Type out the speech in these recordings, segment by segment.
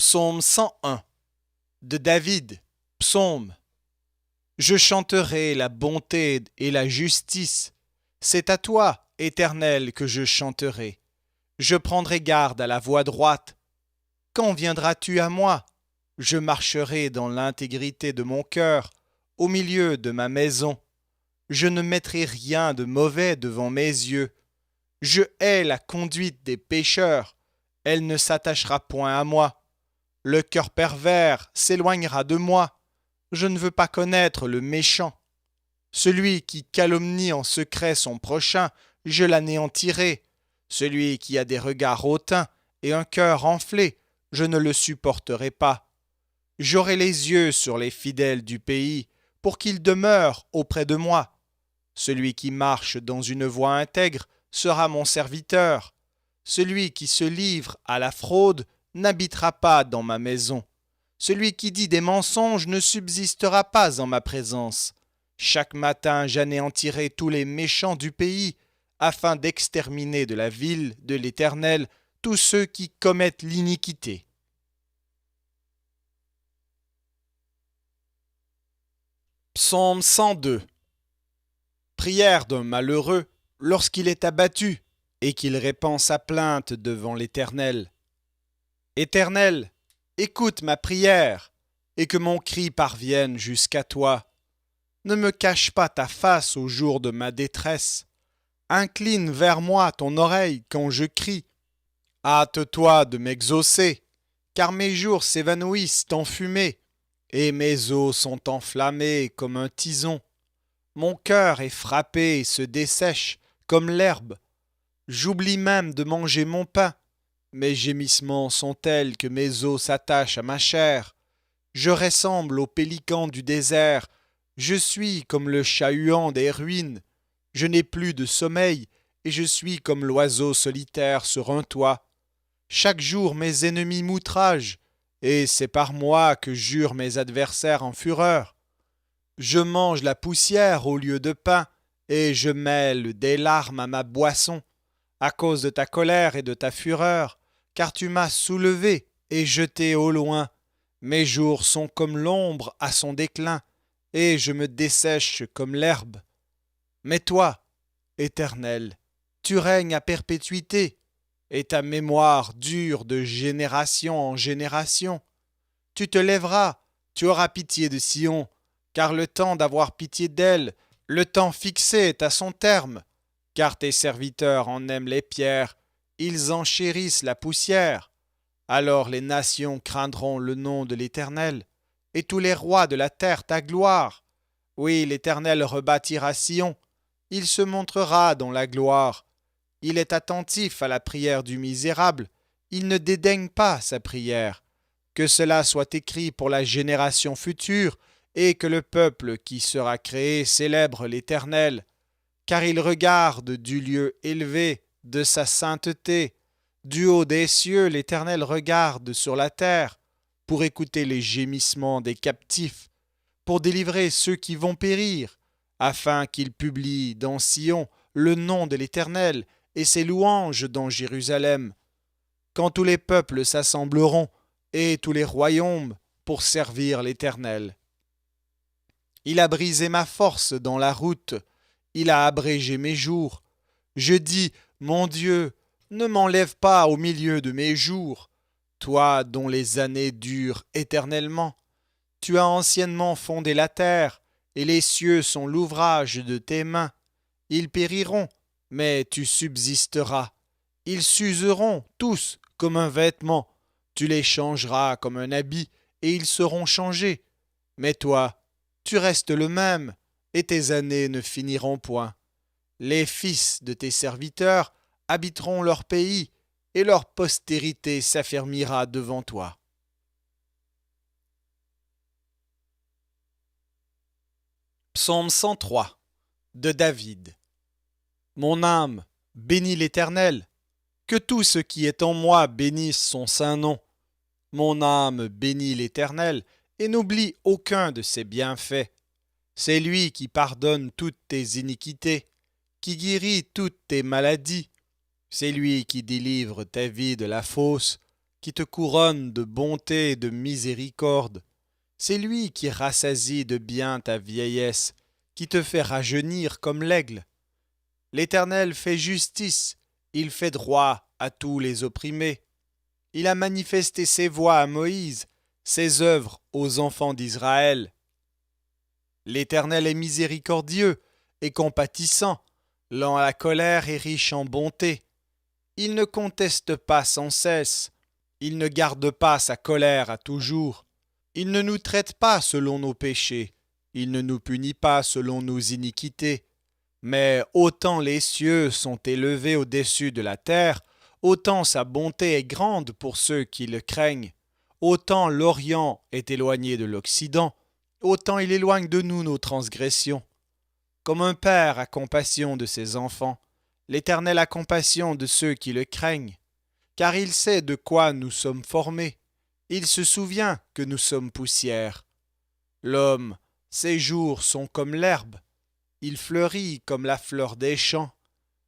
Psaume 101 de David, psaume. Je chanterai la bonté et la justice. C'est à toi, Éternel, que je chanterai. Je prendrai garde à la voie droite. Quand viendras-tu à moi? Je marcherai dans l'intégrité de mon cœur, au milieu de ma maison. Je ne mettrai rien de mauvais devant mes yeux. Je hais la conduite des pécheurs. Elle ne s'attachera point à moi. Le cœur pervers s'éloignera de moi. Je ne veux pas connaître le méchant. Celui qui calomnie en secret son prochain, je l'anéantirai. Celui qui a des regards hautains et un cœur enflé, je ne le supporterai pas. J'aurai les yeux sur les fidèles du pays, pour qu'ils demeurent auprès de moi. Celui qui marche dans une voie intègre sera mon serviteur. Celui qui se livre à la fraude n'habitera pas dans ma maison. Celui qui dit des mensonges ne subsistera pas en ma présence. Chaque matin j'anéantirai tous les méchants du pays, afin d'exterminer de la ville de l'Éternel tous ceux qui commettent l'iniquité. Psaume 102. Prière d'un malheureux lorsqu'il est abattu et qu'il répand sa plainte devant l'Éternel. Éternel, écoute ma prière et que mon cri parvienne jusqu'à toi. Ne me cache pas ta face au jour de ma détresse. Incline vers moi ton oreille quand je crie. Hâte-toi de m'exaucer, car mes jours s'évanouissent en fumée, et mes os sont enflammés comme un tison. Mon cœur est frappé et se dessèche comme l'herbe. J'oublie même de manger mon pain. Mes gémissements sont tels que mes os s'attachent à ma chair. Je ressemble au pélican du désert. Je suis comme le chat-huant des ruines. Je n'ai plus de sommeil, et je suis comme l'oiseau solitaire sur un toit. Chaque jour mes ennemis m'outragent, et c'est par moi que jurent mes adversaires en fureur. Je mange la poussière au lieu de pain, et je mêle des larmes à ma boisson, à cause de ta colère et de ta fureur, car tu m'as soulevé et jeté au loin. Mes jours sont comme l'ombre à son déclin, et je me dessèche comme l'herbe. Mais toi, Éternel, tu règnes à perpétuité, et ta mémoire dure de génération en génération. Tu te lèveras, tu auras pitié de Sion, car le temps d'avoir pitié d'elle, le temps fixé est à son terme, car tes serviteurs en aiment les pierres, ils en chérissent la poussière. Alors les nations craindront le nom de l'Éternel, et tous les rois de la terre ta gloire. Oui, l'Éternel rebâtira Sion, il se montrera dans la gloire. Il est attentif à la prière du misérable, il ne dédaigne pas sa prière. Que cela soit écrit pour la génération future, et que le peuple qui sera créé célèbre l'Éternel, car il regarde du lieu élevé de sa sainteté. Du haut des cieux, l'Éternel regarde sur la terre pour écouter les gémissements des captifs, pour délivrer ceux qui vont périr, afin qu'il publie dans Sion le nom de l'Éternel et ses louanges dans Jérusalem. Quand tous les peuples s'assembleront et tous les royaumes pour servir l'Éternel. Il a brisé ma force dans la route, il a abrégé mes jours. Je dis, mon Dieu, ne m'enlève pas au milieu de mes jours, toi dont les années durent éternellement. Tu as anciennement fondé la terre, et les cieux sont l'ouvrage de tes mains. Ils périront, mais tu subsisteras. Ils s'useront tous comme un vêtement. Tu les changeras comme un habit, et ils seront changés. Mais toi, tu restes le même, et tes années ne finiront point. Les fils de tes serviteurs habiteront leur pays, et leur postérité s'affermira devant toi. Psaume 103 de David. Mon âme, bénis l'Éternel. Que tout ce qui est en moi bénisse son saint nom. Mon âme bénit l'Éternel, et n'oublie aucun de ses bienfaits. C'est lui qui pardonne toutes tes iniquités, qui guérit toutes tes maladies. C'est lui qui délivre ta vie de la fosse, qui te couronne de bonté et de miséricorde. C'est lui qui rassasie de bien ta vieillesse, qui te fait rajeunir comme l'aigle. L'Éternel fait justice, il fait droit à tous les opprimés. Il a manifesté ses voies à Moïse, ses œuvres aux enfants d'Israël. L'Éternel est miséricordieux et compatissant, lent à la colère et riche en bonté. Il ne conteste pas sans cesse, il ne garde pas sa colère à toujours. Il ne nous traite pas selon nos péchés, il ne nous punit pas selon nos iniquités. Mais autant les cieux sont élevés au-dessus de la terre, autant sa bonté est grande pour ceux qui le craignent. Autant l'Orient est éloigné de l'Occident, autant il éloigne de nous nos transgressions. Comme un père a compassion de ses enfants, l'Éternel a compassion de ceux qui le craignent, car il sait de quoi nous sommes formés. Il se souvient que nous sommes poussière. L'homme, ses jours sont comme l'herbe, il fleurit comme la fleur des champs.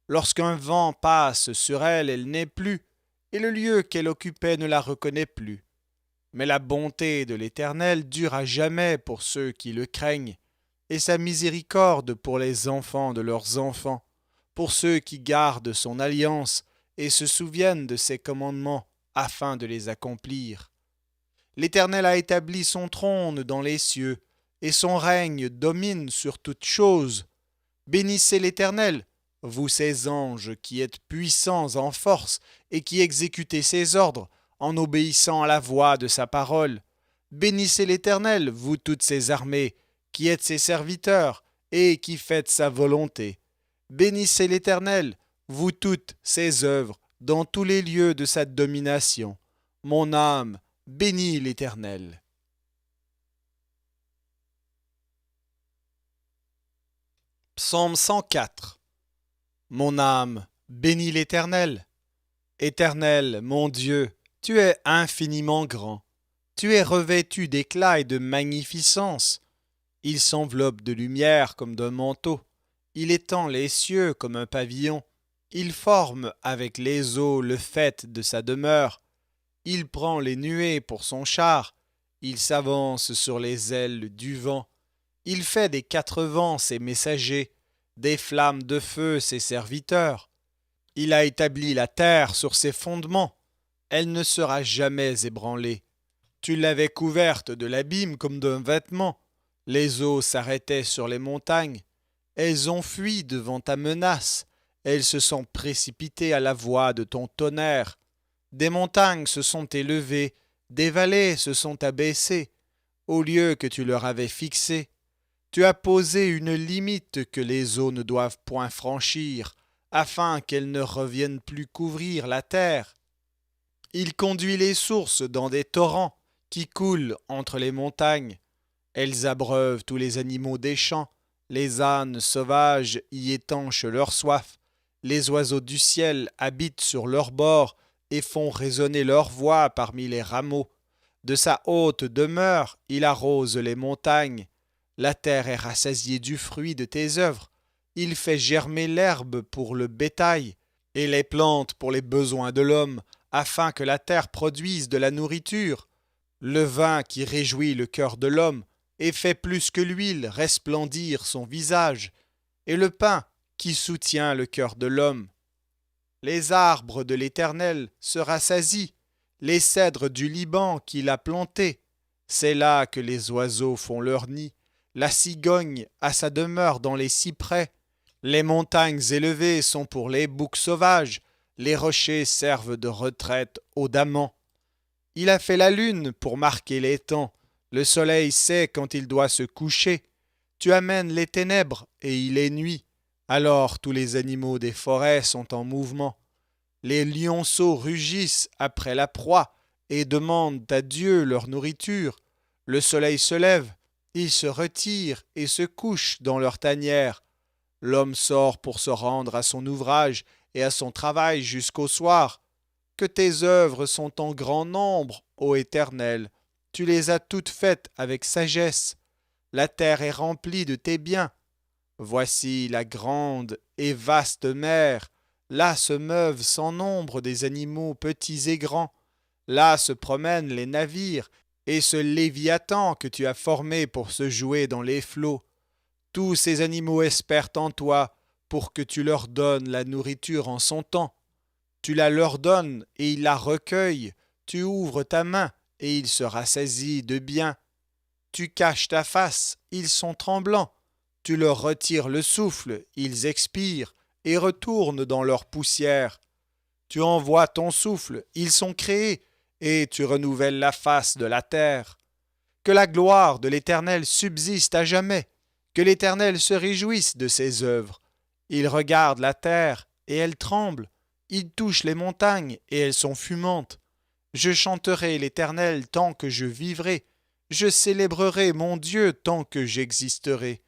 Lorsqu'un vent passe sur elle, elle n'est plus, et le lieu qu'elle occupait ne la reconnaît plus. Mais la bonté de l'Éternel dure à jamais pour ceux qui le craignent, et sa miséricorde pour les enfants de leurs enfants, pour ceux qui gardent son alliance et se souviennent de ses commandements afin de les accomplir. L'Éternel a établi son trône dans les cieux, et son règne domine sur toutes choses. Bénissez l'Éternel, vous ses anges qui êtes puissants en force et qui exécutez ses ordres en obéissant à la voix de sa parole. Bénissez l'Éternel, vous toutes ses armées, qui êtes ses serviteurs et qui faites sa volonté. Bénissez l'Éternel, vous toutes ses œuvres, dans tous les lieux de sa domination. Mon âme bénit l'Éternel. Psaume 104. Mon âme bénit l'Éternel. Éternel, mon Dieu, tu es infiniment grand. Tu es revêtu d'éclat et de magnificence. Il s'enveloppe de lumière comme d'un manteau. Il étend les cieux comme un pavillon. Il forme avec les eaux le faîte de sa demeure. Il prend les nuées pour son char. Il s'avance sur les ailes du vent. Il fait des quatre vents ses messagers, des flammes de feu ses serviteurs. Il a établi la terre sur ses fondements. Elle ne sera jamais ébranlée. Tu l'avais couverte de l'abîme comme d'un vêtement. Les eaux s'arrêtaient sur les montagnes. Elles ont fui devant ta menace. Elles se sont précipitées à la voix de ton tonnerre. Des montagnes se sont élevées, des vallées se sont abaissées, au lieu que tu leur avais fixé. Tu as posé une limite que les eaux ne doivent point franchir, afin qu'elles ne reviennent plus couvrir la terre. Il conduit les sources dans des torrents qui coulent entre les montagnes. Elles abreuvent tous les animaux des champs. Les ânes sauvages y étanchent leur soif. Les oiseaux du ciel habitent sur leurs bords et font résonner leur voix parmi les rameaux. De sa haute demeure, il arrose les montagnes. La terre est rassasiée du fruit de tes œuvres. Il fait germer l'herbe pour le bétail et les plantes pour les besoins de l'homme, afin que la terre produise de la nourriture. Le vin qui réjouit le cœur de l'homme et fait plus que l'huile resplendir son visage, et le pain qui soutient le cœur de l'homme. Les arbres de l'Éternel se rassasient, les cèdres du Liban qu'il a plantés. C'est là que les oiseaux font leur nid. La cigogne a sa demeure dans les cyprès. Les montagnes élevées sont pour les boucs sauvages. Les rochers servent de retraite aux damans. Il a fait la lune pour marquer les temps. Le soleil sait quand il doit se coucher. Tu amènes les ténèbres et il est nuit. Alors tous les animaux des forêts sont en mouvement. Les lionceaux rugissent après la proie et demandent à Dieu leur nourriture. Le soleil se lève, ils se retirent et se couchent dans leur tanière. L'homme sort pour se rendre à son ouvrage et à son travail jusqu'au soir. Que tes œuvres sont en grand nombre, ô Éternel. Tu les as toutes faites avec sagesse. La terre est remplie de tes biens. Voici la grande et vaste mer. Là se meuvent sans nombre des animaux petits et grands. Là se promènent les navires, et ce Léviathan que tu as formé pour se jouer dans les flots. Tous ces animaux espèrent en toi pour que tu leur donnes la nourriture en son temps. Tu la leur donnes et ils la recueillent. Tu ouvres ta main et il se rassasie de bien. Tu caches ta face, ils sont tremblants. Tu leur retires le souffle, ils expirent et retournent dans leur poussière. Tu envoies ton souffle, ils sont créés, et tu renouvelles la face de la terre. Que la gloire de l'Éternel subsiste à jamais, que l'Éternel se réjouisse de ses œuvres. Il regarde la terre, et elle tremble. Il touche les montagnes, et elles sont fumantes. Je chanterai l'Éternel tant que je vivrai. Je célébrerai mon Dieu tant que j'existerai.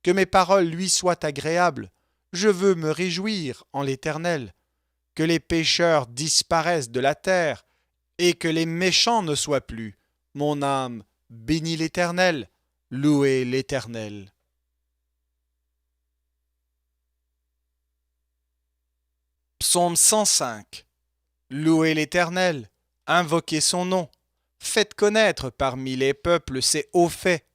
Que mes paroles lui soient agréables. Je veux me réjouir en l'Éternel. Que les pécheurs disparaissent de la terre, et que les méchants ne soient plus. Mon âme bénit l'Éternel. Louez l'Éternel. Psaume 105. Louez l'Éternel, invoquez son nom, faites connaître parmi les peuples ses hauts faits.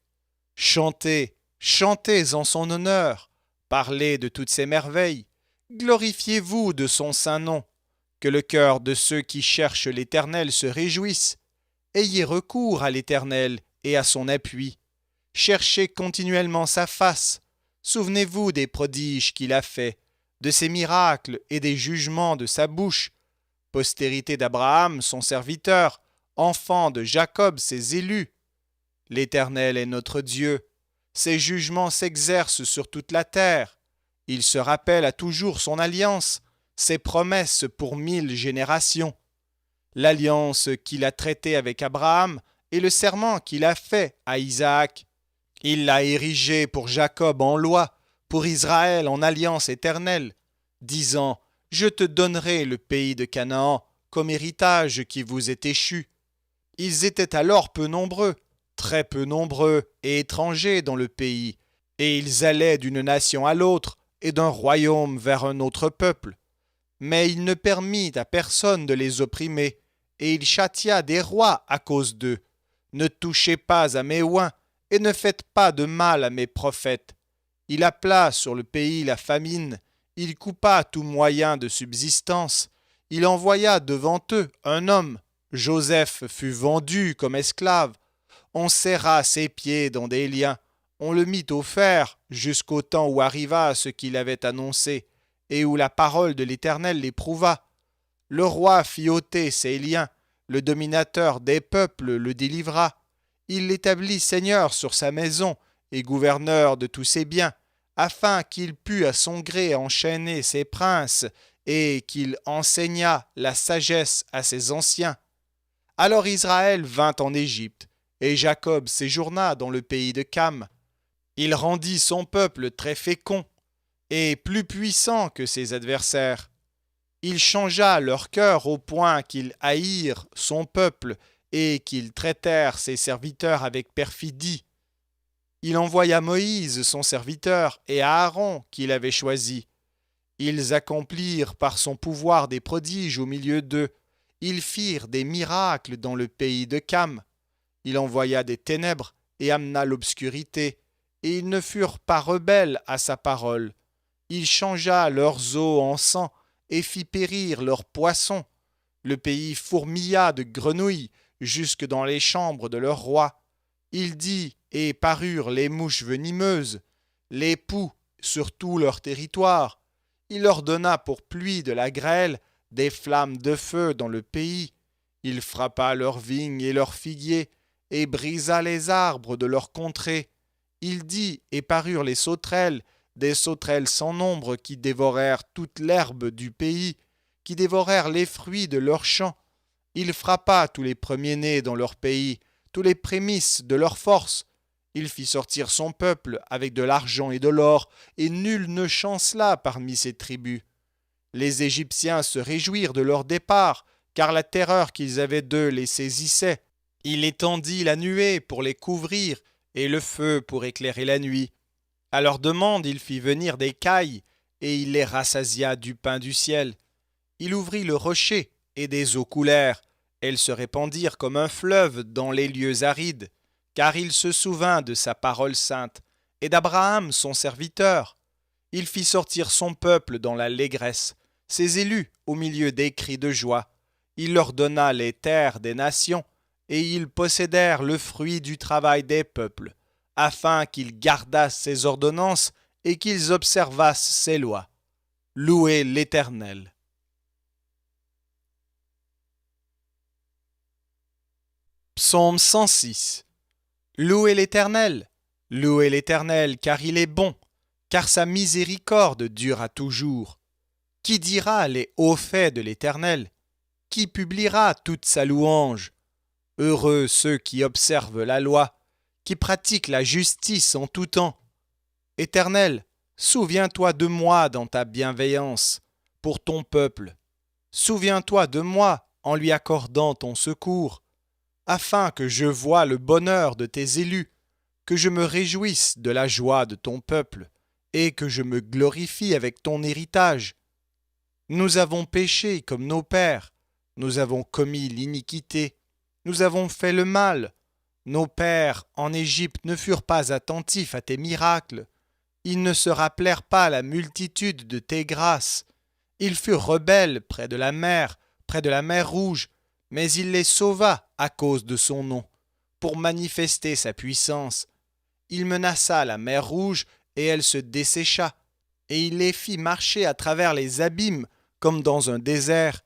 Chantez, chantez en son honneur, parlez de toutes ses merveilles, glorifiez-vous de son saint nom. Que le cœur de ceux qui cherchent l'Éternel se réjouisse. Ayez recours à l'Éternel et à son appui. Cherchez continuellement sa face. Souvenez-vous des prodiges qu'il a faits, de ses miracles et des jugements de sa bouche. Postérité d'Abraham, son serviteur, enfant de Jacob, ses élus. L'Éternel est notre Dieu. Ses jugements s'exercent sur toute la terre. Il se rappelle à toujours son alliance, ses promesses pour 1000 générations. L'alliance qu'il a traitée avec Abraham et le serment qu'il a fait à Isaac. Il l'a érigé pour Jacob en loi, pour Israël en alliance éternelle, disant « Je te donnerai le pays de Canaan comme héritage qui vous est échu. » Ils étaient alors peu nombreux, très peu nombreux et étrangers dans le pays, et ils allaient d'une nation à l'autre et d'un royaume vers un autre peuple. Mais il ne permit à personne de les opprimer, et il châtia des rois à cause d'eux. Ne touchez pas à mes oins, et ne faites pas de mal à mes prophètes. Il appela sur le pays la famine, il coupa tout moyen de subsistance, il envoya devant eux un homme. Joseph fut vendu comme esclave. On serra ses pieds dans des liens, on le mit au fer jusqu'au temps où arriva ce qu'il avait annoncé, et où la parole de l'Éternel l'éprouva. Le roi fit ôter ses liens, le dominateur des peuples le délivra. Il l'établit seigneur sur sa maison et gouverneur de tous ses biens, afin qu'il pût à son gré enchaîner ses princes et qu'il enseignât la sagesse à ses anciens. Alors Israël vint en Égypte, et Jacob séjourna dans le pays de Cam. Il rendit son peuple très fécond, et plus puissant que ses adversaires. Il changea leur cœur au point qu'ils haïrent son peuple et qu'ils traitèrent ses serviteurs avec perfidie. Il envoya Moïse, son serviteur, et Aaron, qu'il avait choisi. Ils accomplirent par son pouvoir des prodiges au milieu d'eux. Ils firent des miracles dans le pays de Cam. Il envoya des ténèbres et amena l'obscurité, et ils ne furent pas rebelles à sa parole. Il changea leurs eaux en sang et fit périr leurs poissons. Le pays fourmilla de grenouilles jusque dans les chambres de leur roi. Il dit, et parurent les mouches venimeuses, les poux sur tout leur territoire. Il leur donna pour pluie de la grêle, des flammes de feu dans le pays. Il frappa leurs vignes et leurs figuiers, et brisa les arbres de leur contrée. Il dit, et parurent les sauterelles, des sauterelles sans nombre qui dévorèrent toute l'herbe du pays, qui dévorèrent les fruits de leurs champs. Il frappa tous les premiers-nés dans leur pays, tous les prémices de leur force. Il fit sortir son peuple avec de l'argent et de l'or, et nul ne chancela parmi ses tribus. Les Égyptiens se réjouirent de leur départ, car la terreur qu'ils avaient d'eux les saisissait. Il étendit la nuée pour les couvrir, et le feu pour éclairer la nuit. À leur demande, il fit venir des cailles, et il les rassasia du pain du ciel. Il ouvrit le rocher, et des eaux coulèrent, Elles se répandirent comme un fleuve dans les lieux arides, car il se souvint de sa parole sainte et d'Abraham son serviteur. Il fit sortir son peuple dans l'allégresse, ses élus au milieu des cris de joie. Il leur donna les terres des nations, et ils possédèrent le fruit du travail des peuples, afin qu'ils gardassent ses ordonnances et qu'ils observassent ses lois. Louez l'Éternel. Psaume 106. Louez l'Éternel, car il est bon, car sa miséricorde dure à toujours. Qui dira les hauts faits de l'Éternel? Qui publiera toute sa louange? Heureux ceux qui observent la loi, qui pratiquent la justice en tout temps. Éternel, souviens-toi de moi dans ta bienveillance, pour ton peuple. Souviens-toi de moi en lui accordant ton secours, afin que je voie le bonheur de tes élus, que je me réjouisse de la joie de ton peuple, et que je me glorifie avec ton héritage. Nous avons péché comme nos pères, nous avons commis l'iniquité, nous avons fait le mal. Nos pères en Égypte ne furent pas attentifs à tes miracles. Ils ne se rappelèrent pas la multitude de tes grâces. Ils furent rebelles près de la mer Rouge, mais il les sauva à cause de son nom, pour manifester sa puissance. Il menaça la mer Rouge, et elle se dessécha, et il les fit marcher à travers les abîmes, comme dans un désert.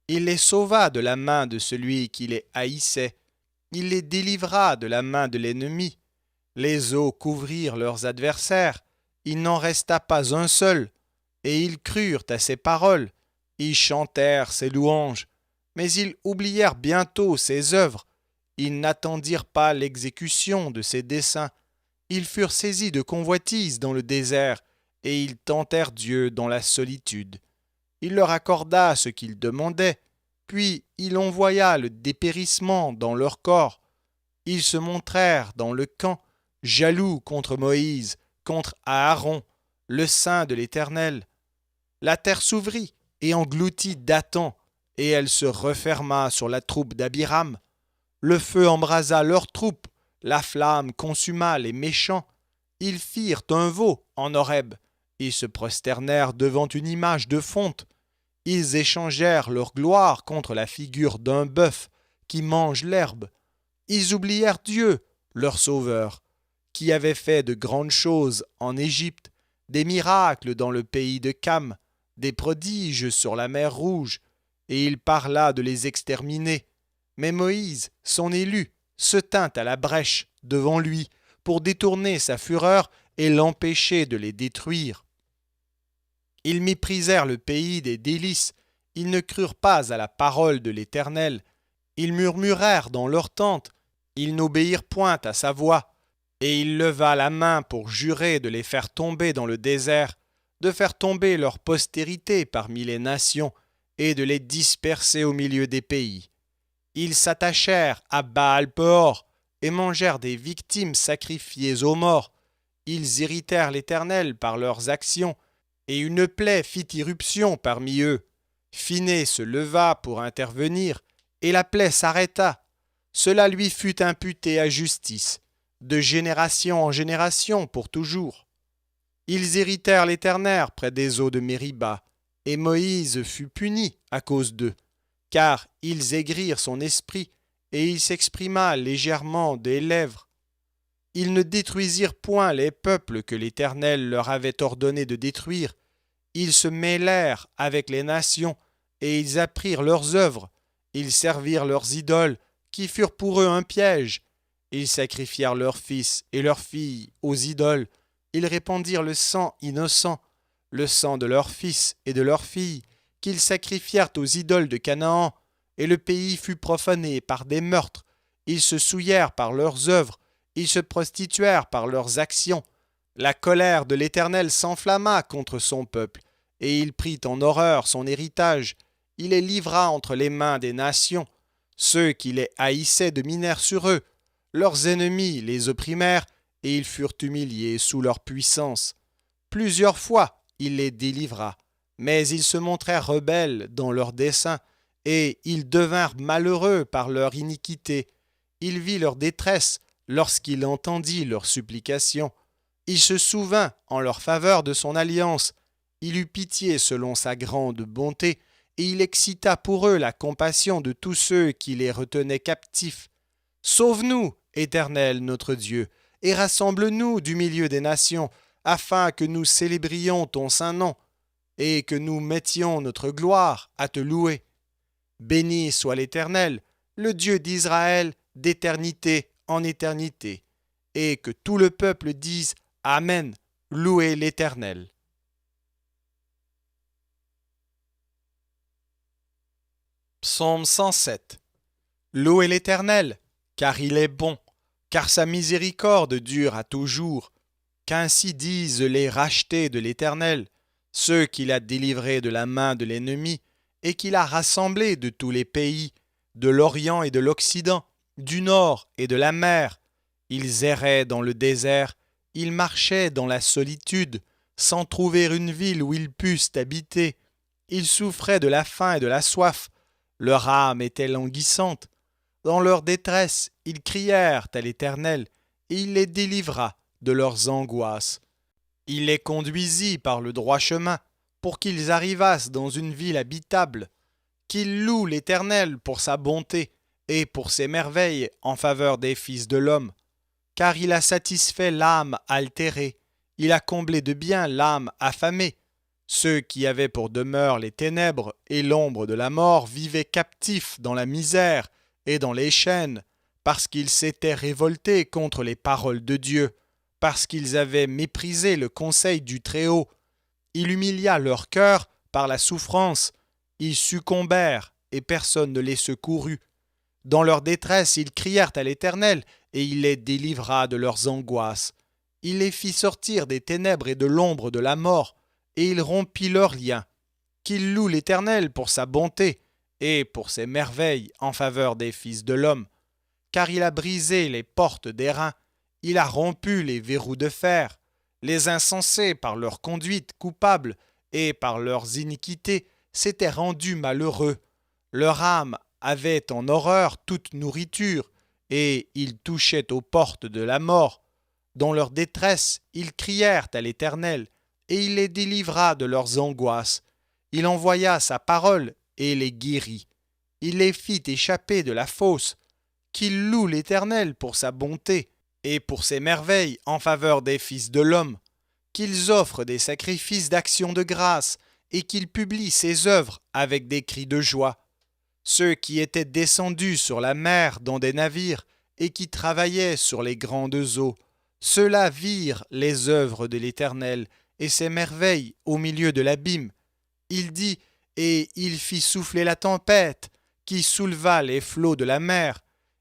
Il les sauva de la main de celui qui les haïssait. Il les délivra de la main de l'ennemi. Les eaux couvrirent leurs adversaires. Il n'en resta pas un seul. Et ils crurent à ses paroles. Ils chantèrent ses louanges. Mais ils oublièrent bientôt ses œuvres. Ils n'attendirent pas l'exécution de ses desseins. Ils furent saisis de convoitise dans le désert, et ils tentèrent Dieu dans la solitude. Il leur accorda ce qu'ils demandaient, puis il envoya le dépérissement dans leur corps. Ils se montrèrent dans le camp, jaloux contre Moïse, contre Aaron, le saint de l'Éternel. La terre s'ouvrit et engloutit Dathan, et elle se referma sur la troupe d'Abiram. Le feu embrasa leurs troupes, la flamme consuma les méchants. Ils firent un veau en Horeb. Ils se prosternèrent devant une image de fonte. Ils échangèrent leur gloire contre la figure d'un bœuf qui mange l'herbe. Ils oublièrent Dieu, leur sauveur, qui avait fait de grandes choses en Égypte, des miracles dans le pays de Cam, des prodiges sur la mer Rouge, et il parla de les exterminer. Mais Moïse, son élu, se tint à la brèche devant lui pour détourner sa fureur et l'empêcher de les détruire. Ils méprisèrent le pays des délices, ils ne crurent pas à la parole de l'Éternel, ils murmurèrent dans leurs tentes, ils n'obéirent point à sa voix, et il leva la main pour jurer de les faire tomber dans le désert, de faire tomber leur postérité parmi les nations, et de les disperser au milieu des pays. Ils s'attachèrent à Baal-Peor, et mangèrent des victimes sacrifiées aux morts. Ils irritèrent l'Éternel par leurs actions, et une plaie fit irruption parmi eux. Phiné se leva pour intervenir, et la plaie s'arrêta. Cela lui fut imputé à justice, de génération en génération pour toujours. Ils irritèrent l'Éternel près des eaux de Mériba, et Moïse fut puni à cause d'eux, car ils aigrirent son esprit, et il s'exprima légèrement des lèvres. Ils ne détruisirent point les peuples que l'Éternel leur avait ordonné de détruire. Ils se mêlèrent avec les nations, et ils apprirent leurs œuvres. Ils servirent leurs idoles, qui furent pour eux un piège. Ils sacrifièrent leurs fils et leurs filles aux idoles. Ils répandirent le sang innocent, le sang de leurs fils et de leurs filles, qu'ils sacrifièrent aux idoles de Canaan, et le pays fut profané par des meurtres. Ils se souillèrent par leurs œuvres, ils se prostituèrent par leurs actions. La colère de l'Éternel s'enflamma contre son peuple, et il prit en horreur son héritage. Il les livra entre les mains des nations. Ceux qui les haïssaient dominèrent sur eux. Leurs ennemis les opprimèrent, et ils furent humiliés sous leur puissance. Plusieurs fois il les délivra, mais ils se montrèrent rebelles dans leurs desseins, et ils devinrent malheureux par leur iniquité. Il vit leur détresse lorsqu'il entendit leurs supplications. Il se souvint en leur faveur de son alliance. Il eut pitié selon sa grande bonté, et il excita pour eux la compassion de tous ceux qui les retenaient captifs. Sauve-nous, Éternel notre Dieu, et rassemble-nous du milieu des nations, afin que nous célébrions ton saint nom, et que nous mettions notre gloire à te louer. Béni soit l'Éternel, le Dieu d'Israël, d'éternité en éternité, et que tout le peuple dise Amen, louez l'Éternel. Psaume 107. Louez l'Éternel, car il est bon, car sa miséricorde dure à toujours. Qu'ainsi disent les rachetés de l'Éternel, ceux qu'il a délivrés de la main de l'ennemi, et qu'il a rassemblés de tous les pays, de l'Orient et de l'Occident, du Nord et de la mer. Ils erraient dans le désert, ils marchaient dans la solitude, sans trouver une ville où ils pussent habiter. Ils souffraient de la faim et de la soif, leur âme était languissante. Dans leur détresse, ils crièrent à l'Éternel, et il les délivra de leurs angoisses. Il les conduisit par le droit chemin, pour qu'ils arrivassent dans une ville habitable. Qu'ils louent l'Éternel pour sa bonté et pour ses merveilles en faveur des fils de l'homme. Car il a satisfait l'âme altérée, il a comblé de bien l'âme affamée. Ceux qui avaient pour demeure les ténèbres et l'ombre de la mort vivaient captifs dans la misère et dans les chaînes, parce qu'ils s'étaient révoltés contre les paroles de Dieu, parce qu'ils avaient méprisé le conseil du Très-Haut. Il humilia leur cœur par la souffrance, ils succombèrent et personne ne les secourut. Dans leur détresse, ils crièrent à l'Éternel, et il les délivra de leurs angoisses. Il les fit sortir des ténèbres et de l'ombre de la mort, et il rompit leurs liens. Qu'ils louent l'Éternel pour sa bonté et pour ses merveilles en faveur des fils de l'homme. Car il a brisé les portes d'airain, il a rompu les verrous de fer. Les insensés, par leur conduite coupable et par leurs iniquités, s'étaient rendus malheureux. Leur âme avait en horreur toute nourriture, et ils touchaient aux portes de la mort. Dans leur détresse, ils crièrent à l'Éternel, et il les délivra de leurs angoisses. Il envoya sa parole et les guérit. Il les fit échapper de la fosse. Qu'ils louent l'Éternel pour sa bonté et pour ses merveilles en faveur des fils de l'homme. Qu'ils offrent des sacrifices d'action de grâce et qu'ils publient ses œuvres avec des cris de joie. Ceux qui étaient descendus sur la mer dans des navires et qui travaillaient sur les grandes eaux, ceux-là virent les œuvres de l'Éternel et ses merveilles au milieu de l'abîme. Il dit, et il fit souffler la tempête, qui souleva les flots de la mer.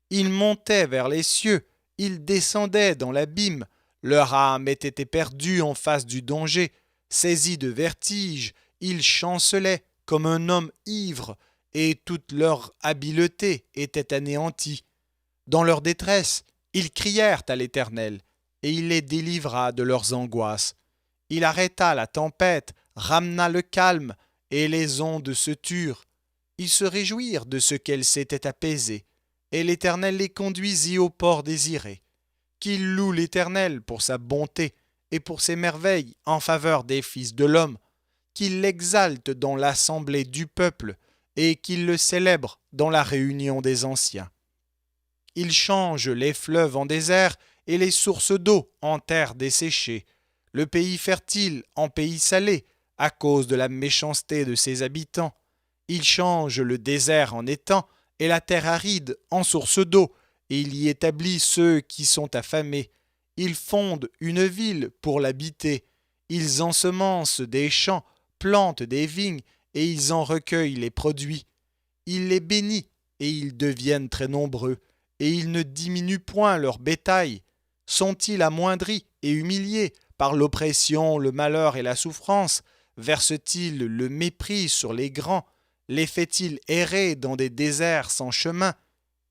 Ils montaient vers les cieux, ils descendaient dans l'abîme. Leur âme était éperdue en face du danger. Saisis de vertige, ils chancelaient comme un homme ivre, et toute leur habileté était anéantie. Dans leur détresse, ils crièrent à l'Éternel, et il les délivra de leurs angoisses. Il arrêta la tempête, ramena le calme, et les ondes se turent. Ils se réjouirent de ce qu'elles s'étaient apaisées, et l'Éternel les conduisit au port désiré. Qu'ils louent l'Éternel pour sa bonté et pour ses merveilles en faveur des fils de l'homme, qu'ils l'exaltent dans l'assemblée du peuple, et qu'ils le célèbrent dans la réunion des anciens. Il change les fleuves en désert et les sources d'eau en terre desséchée, le pays fertile en pays salé, à cause de la méchanceté de ses habitants. Il change le désert en étang et la terre aride en source d'eau, et il y établit ceux qui sont affamés. Ils fondent une ville pour l'habiter. Ils ensemencent des champs, plantent des vignes, et ils en recueillent les produits. Il les bénit, et ils deviennent très nombreux, et ils ne diminuent point leur bétail. Sont-ils amoindris et humiliés par l'oppression, le malheur et la souffrance? Verse-t-il le mépris sur les grands? Les fait-il errer dans des déserts sans chemin?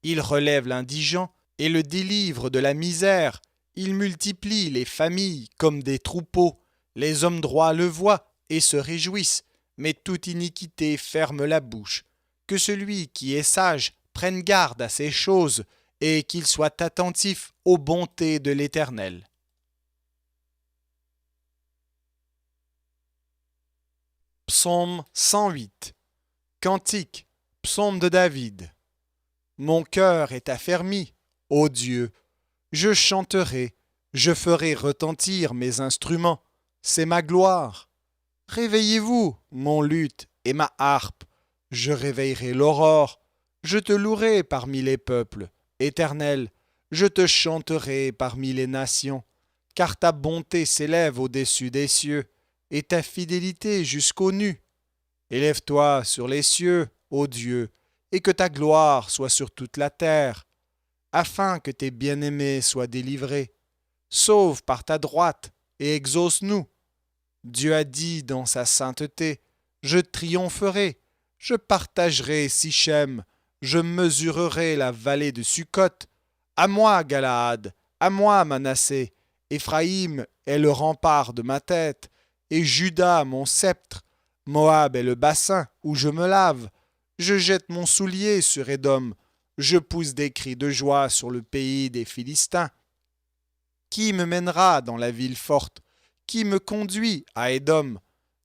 Il relève l'indigent et le délivre de la misère. Il multiplie les familles comme des troupeaux. Les hommes droits le voient et se réjouissent, mais toute iniquité ferme la bouche. Que celui qui est sage prenne garde à ces choses et qu'il soit attentif aux bontés de l'Éternel. Psaume 108. Cantique, psaume de David. Mon cœur est affermi, ô Dieu. Je chanterai, je ferai retentir mes instruments. C'est ma gloire. Réveillez-vous, mon luth et ma harpe. Je réveillerai l'aurore. Je te louerai parmi les peuples. Éternel, je te chanterai parmi les nations. Car ta bonté s'élève au-dessus des cieux, et ta fidélité jusqu'aux nues. Élève-toi sur les cieux, ô Dieu, et que ta gloire soit sur toute la terre, afin que tes bien-aimés soient délivrés. Sauve par ta droite et exauce-nous. Dieu a dit dans sa sainteté, je triompherai, je partagerai Sichem, je mesurerai la vallée de Sukkot. À moi, Galaad, à moi, Manassé, Éphraïm est le rempart de ma tête, et Juda mon sceptre. Moab est le bassin où je me lave. Je jette mon soulier sur Édom. Je pousse des cris de joie sur le pays des Philistins. Qui me mènera dans la ville forte? Qui me conduit à Édom?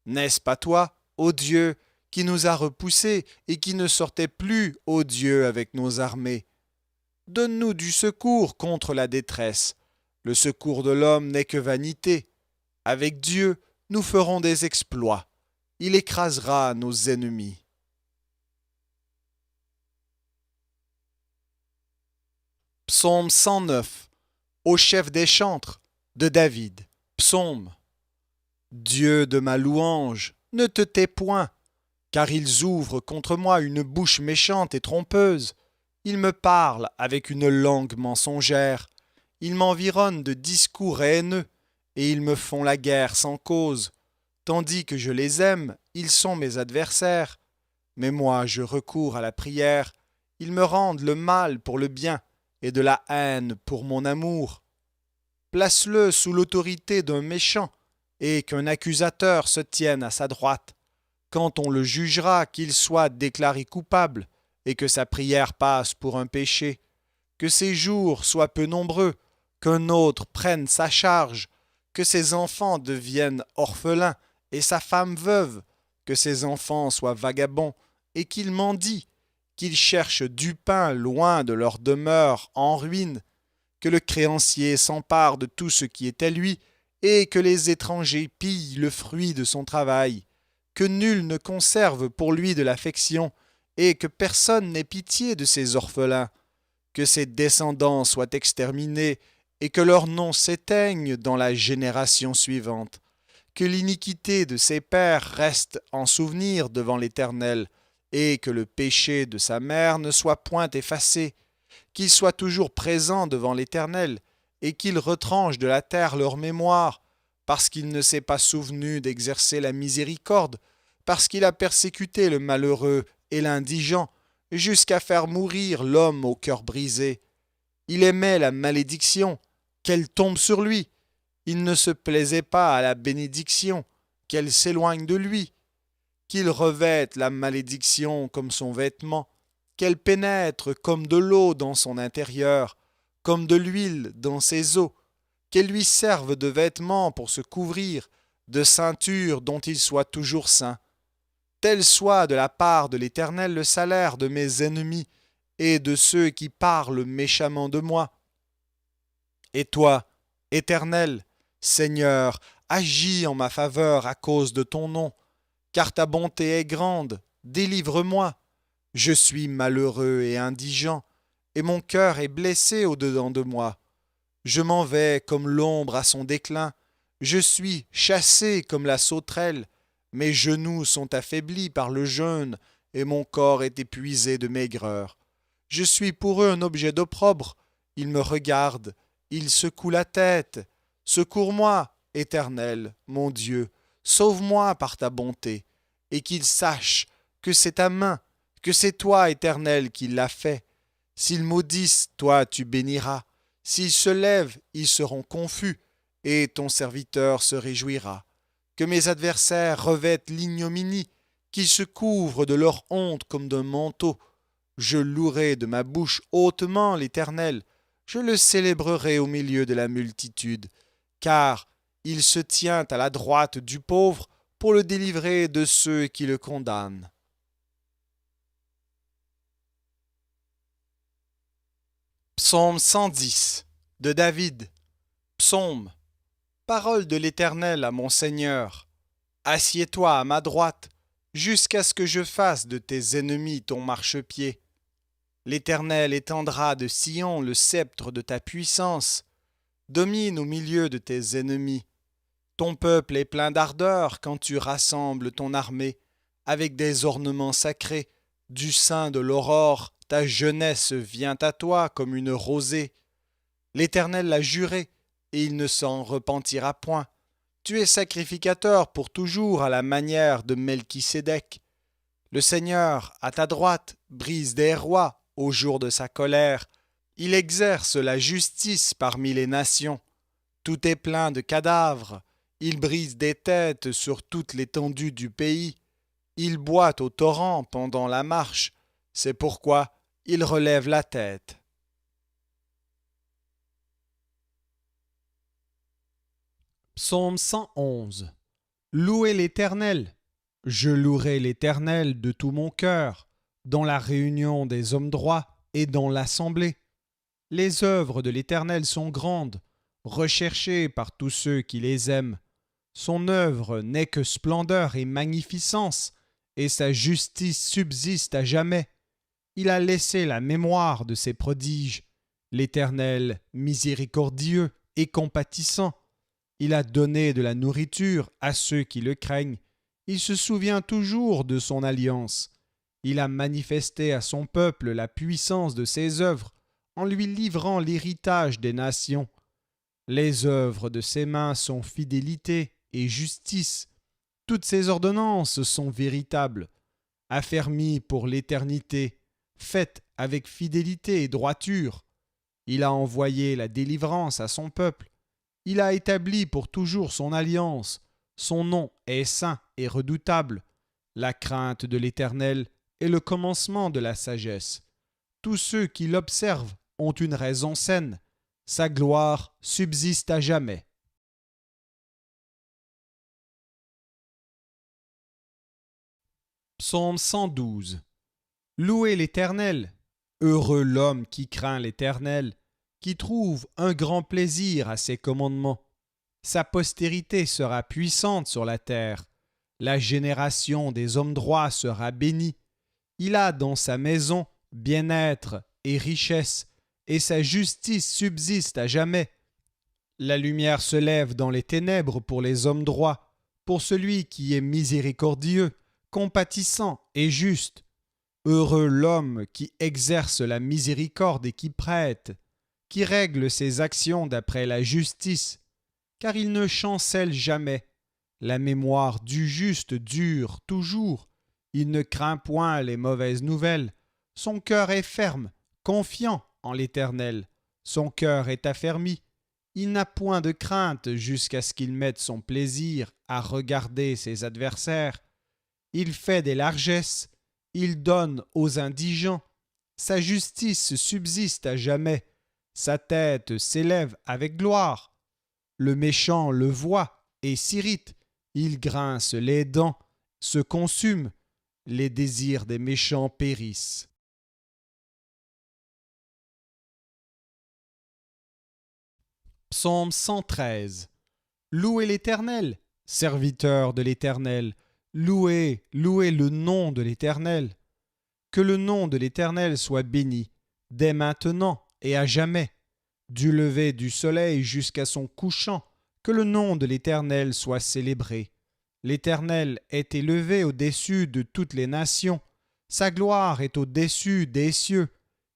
N'est-ce pas toi, ô Dieu, qui nous a repoussés et qui ne sortait plus, ô Dieu, avec nos armées? Donne-nous du secours contre la détresse. Le secours de l'homme n'est que vanité. Avec Dieu, nous ferons des exploits. Il écrasera nos ennemis. Psaume 109. Au chef des chantres, de David. Psaume. Dieu de ma louange, ne te tais point, car ils ouvrent contre moi une bouche méchante et trompeuse. Ils me parlent avec une langue mensongère. Ils m'environnent de discours haineux, et ils me font la guerre sans cause. Tandis que je les aime, ils sont mes adversaires. Mais moi, je recours à la prière. Ils me rendent le mal pour le bien, et de la haine pour mon amour. Place-le sous l'autorité d'un méchant, et qu'un accusateur se tienne à sa droite. Quand on le jugera, qu'il soit déclaré coupable, et que sa prière passe pour un péché. Que ses jours soient peu nombreux, qu'un autre prenne sa charge, que ses enfants deviennent orphelins, et sa femme veuve, que ses enfants soient vagabonds, et qu'ils mendient, qu'ils cherchent du pain loin de leur demeure en ruine, que le créancier s'empare de tout ce qui est à lui, et que les étrangers pillent le fruit de son travail, que nul ne conserve pour lui de l'affection, et que personne n'ait pitié de ses orphelins, que ses descendants soient exterminés, et que leur nom s'éteigne dans la génération suivante, que l'iniquité de ses pères reste en souvenir devant l'Éternel, et que le péché de sa mère ne soit point effacé, qu'il soit toujours présent devant l'Éternel, et qu'il retranche de la terre leur mémoire, parce qu'il ne s'est pas souvenu d'exercer la miséricorde, parce qu'il a persécuté le malheureux et l'indigent, jusqu'à faire mourir l'homme au cœur brisé. Il aimait la malédiction, qu'elle tombe sur lui. Il ne se plaisait pas à la bénédiction, qu'elle s'éloigne de lui. Qu'il revête la malédiction comme son vêtement, qu'elle pénètre comme de l'eau dans son intérieur, comme de l'huile dans ses os, qu'elle lui serve de vêtement pour se couvrir, de ceinture dont il soit toujours saint. Tel soit de la part de l'Éternel le salaire de mes ennemis et de ceux qui parlent méchamment de moi. Et toi, Éternel, Seigneur, agis en ma faveur à cause de ton nom, car ta bonté est grande, délivre-moi. Je suis malheureux et indigent, et mon cœur est blessé au-dedans de moi. Je m'en vais comme l'ombre à son déclin, je suis chassé comme la sauterelle, mes genoux sont affaiblis par le jeûne, et mon corps est épuisé de maigreur. Je suis pour eux un objet d'opprobre, ils me regardent, ils secouent la tête. Secours-moi, Éternel, mon Dieu, sauve-moi par ta bonté, et qu'ils sachent que c'est ta main, que c'est toi, Éternel, qui l'as fait. S'ils maudissent, toi tu béniras. S'ils se lèvent, ils seront confus, et ton serviteur se réjouira. Que mes adversaires revêtent l'ignominie, qui se couvrent de leur honte comme d'un manteau. Je louerai de ma bouche hautement l'Éternel, je le célébrerai au milieu de la multitude, car il se tient à la droite du pauvre pour le délivrer de ceux qui le condamnent. Psaume 110 de David. Psaume. Parole de l'Éternel à mon Seigneur. Assieds-toi à ma droite, jusqu'à ce que je fasse de tes ennemis ton marchepied. L'Éternel étendra de Sion le sceptre de ta puissance. Domine au milieu de tes ennemis. Ton peuple est plein d'ardeur quand tu rassembles ton armée, avec des ornements sacrés. Du sein de l'aurore, ta jeunesse vient à toi comme une rosée. L'Éternel l'a juré, et il ne s'en repentira point. Tu es sacrificateur pour toujours à la manière de Melchisédek. Le Seigneur, à ta droite, brise des rois au jour de sa colère. Il exerce la justice parmi les nations. Tout est plein de cadavres. Il brise des têtes sur toute l'étendue du pays. Il boit au torrent pendant la marche. C'est pourquoi il relève la tête. Psaume 111. Louez l'Éternel. Je louerai l'Éternel de tout mon cœur, dans la réunion des hommes droits et dans l'assemblée. Les œuvres de l'Éternel sont grandes, recherchées par tous ceux qui les aiment. Son œuvre n'est que splendeur et magnificence, et sa justice subsiste à jamais. Il a laissé la mémoire de ses prodiges. L'Éternel, miséricordieux et compatissant. Il a donné de la nourriture à ceux qui le craignent. Il se souvient toujours de son alliance. Il a manifesté à son peuple la puissance de ses œuvres, en lui livrant l'héritage des nations. Les œuvres de ses mains sont fidélité et justice. Toutes ses ordonnances sont véritables, affermies pour l'éternité, faites avec fidélité et droiture. Il a envoyé la délivrance à son peuple. Il a établi pour toujours son alliance. Son nom est saint et redoutable. La crainte de l'Éternel est le commencement de la sagesse. Tous ceux qui l'observent ont une raison saine. Sa gloire subsiste à jamais. Psaume 112. Louez l'Éternel. Heureux l'homme qui craint l'Éternel, qui trouve un grand plaisir à ses commandements. Sa postérité sera puissante sur la terre. La génération des hommes droits sera bénie. Il a dans sa maison bien-être et richesse, et sa justice subsiste à jamais. La lumière se lève dans les ténèbres pour les hommes droits, pour celui qui est miséricordieux, compatissant et juste. Heureux l'homme qui exerce la miséricorde et qui prête, qui règle ses actions d'après la justice, car il ne chancelle jamais. La mémoire du juste dure toujours. Il ne craint point les mauvaises nouvelles. Son cœur est ferme, confiant en l'Éternel. Son cœur est affermi. Il n'a point de crainte jusqu'à ce qu'il mette son plaisir à regarder ses adversaires. Il fait des largesses. Il donne aux indigents. Sa justice subsiste à jamais. Sa tête s'élève avec gloire. Le méchant le voit et s'irrite. Il grince les dents, se consume. Les désirs des méchants périssent. Psaume 113. Louez l'Éternel, serviteurs de l'Éternel. Louez, louez le nom de l'Éternel. Que le nom de l'Éternel soit béni, dès maintenant et à jamais. Du lever du soleil jusqu'à son couchant, que le nom de l'Éternel soit célébré. L'Éternel est élevé au-dessus de toutes les nations. Sa gloire est au-dessus des cieux.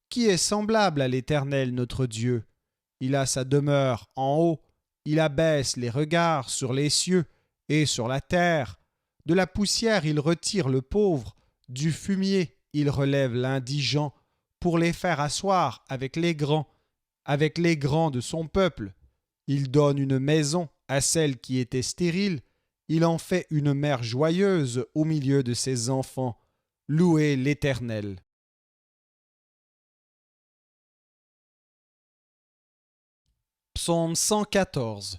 Qui est semblable à l'Éternel notre Dieu? Il a sa demeure en haut. Il abaisse les regards sur les cieux et sur la terre. De la poussière il retire le pauvre. Du fumier il relève l'indigent pour les faire asseoir avec les grands de son peuple. Il donne une maison à celle qui était stérile. il en fait une mère joyeuse au milieu de ses enfants. Louez l'Éternel. Psaume 114.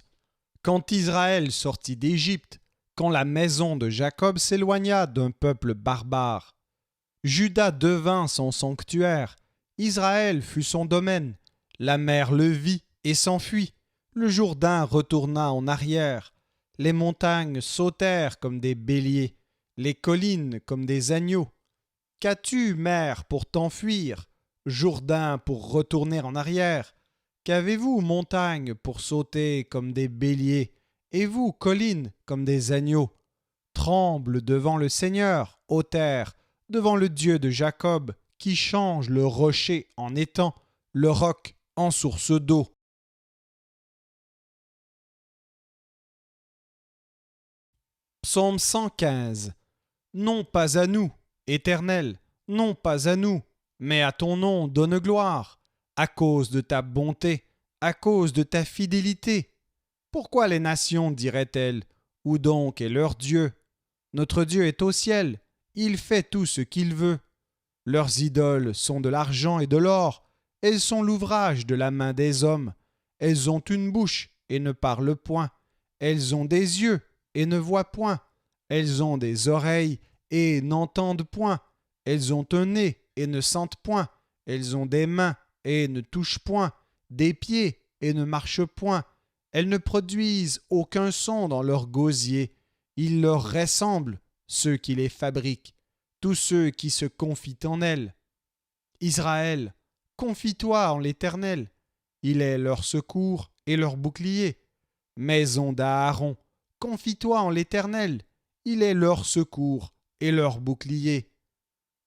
Quand Israël sortit d'Égypte, quand la maison de Jacob s'éloigna d'un peuple barbare, Juda devint son sanctuaire, Israël fut son domaine, la mer le vit et s'enfuit, le Jourdain retourna en arrière, les montagnes sautèrent comme des béliers, les collines comme des agneaux. Qu'as-tu, mer, pour t'enfuir, Jourdain pour retourner en arrière? Qu'avez-vous, montagne, pour sauter comme des béliers, et vous, collines, comme des agneaux? Tremble devant le Seigneur, ô terre, devant le Dieu de Jacob, qui change le rocher en étang, le roc en source d'eau. Psaume 115. Non pas à nous, Éternel, non pas à nous, mais à ton nom donne gloire, à cause de ta bonté, à cause de ta fidélité. Pourquoi les nations diraient-elles, où donc est leur Dieu? Notre Dieu est au ciel, il fait tout ce qu'il veut. Leurs idoles sont de l'argent et de l'or, elles sont l'ouvrage de la main des hommes. Elles ont une bouche et ne parlent point, elles ont des yeux et ne voient point, elles ont des oreilles et n'entendent point, elles ont un nez et ne sentent point, elles ont des mains et ne touchent point, des pieds et ne marchent point, elles ne produisent aucun son dans leur gosier, ils leur ressemblent, ceux qui les fabriquent, tous ceux qui se confient en elles. Israël, confie-toi en l'Éternel, il est leur secours et leur bouclier. Maison d'Aaron, confie-toi en l'Éternel, il est leur secours et leur bouclier.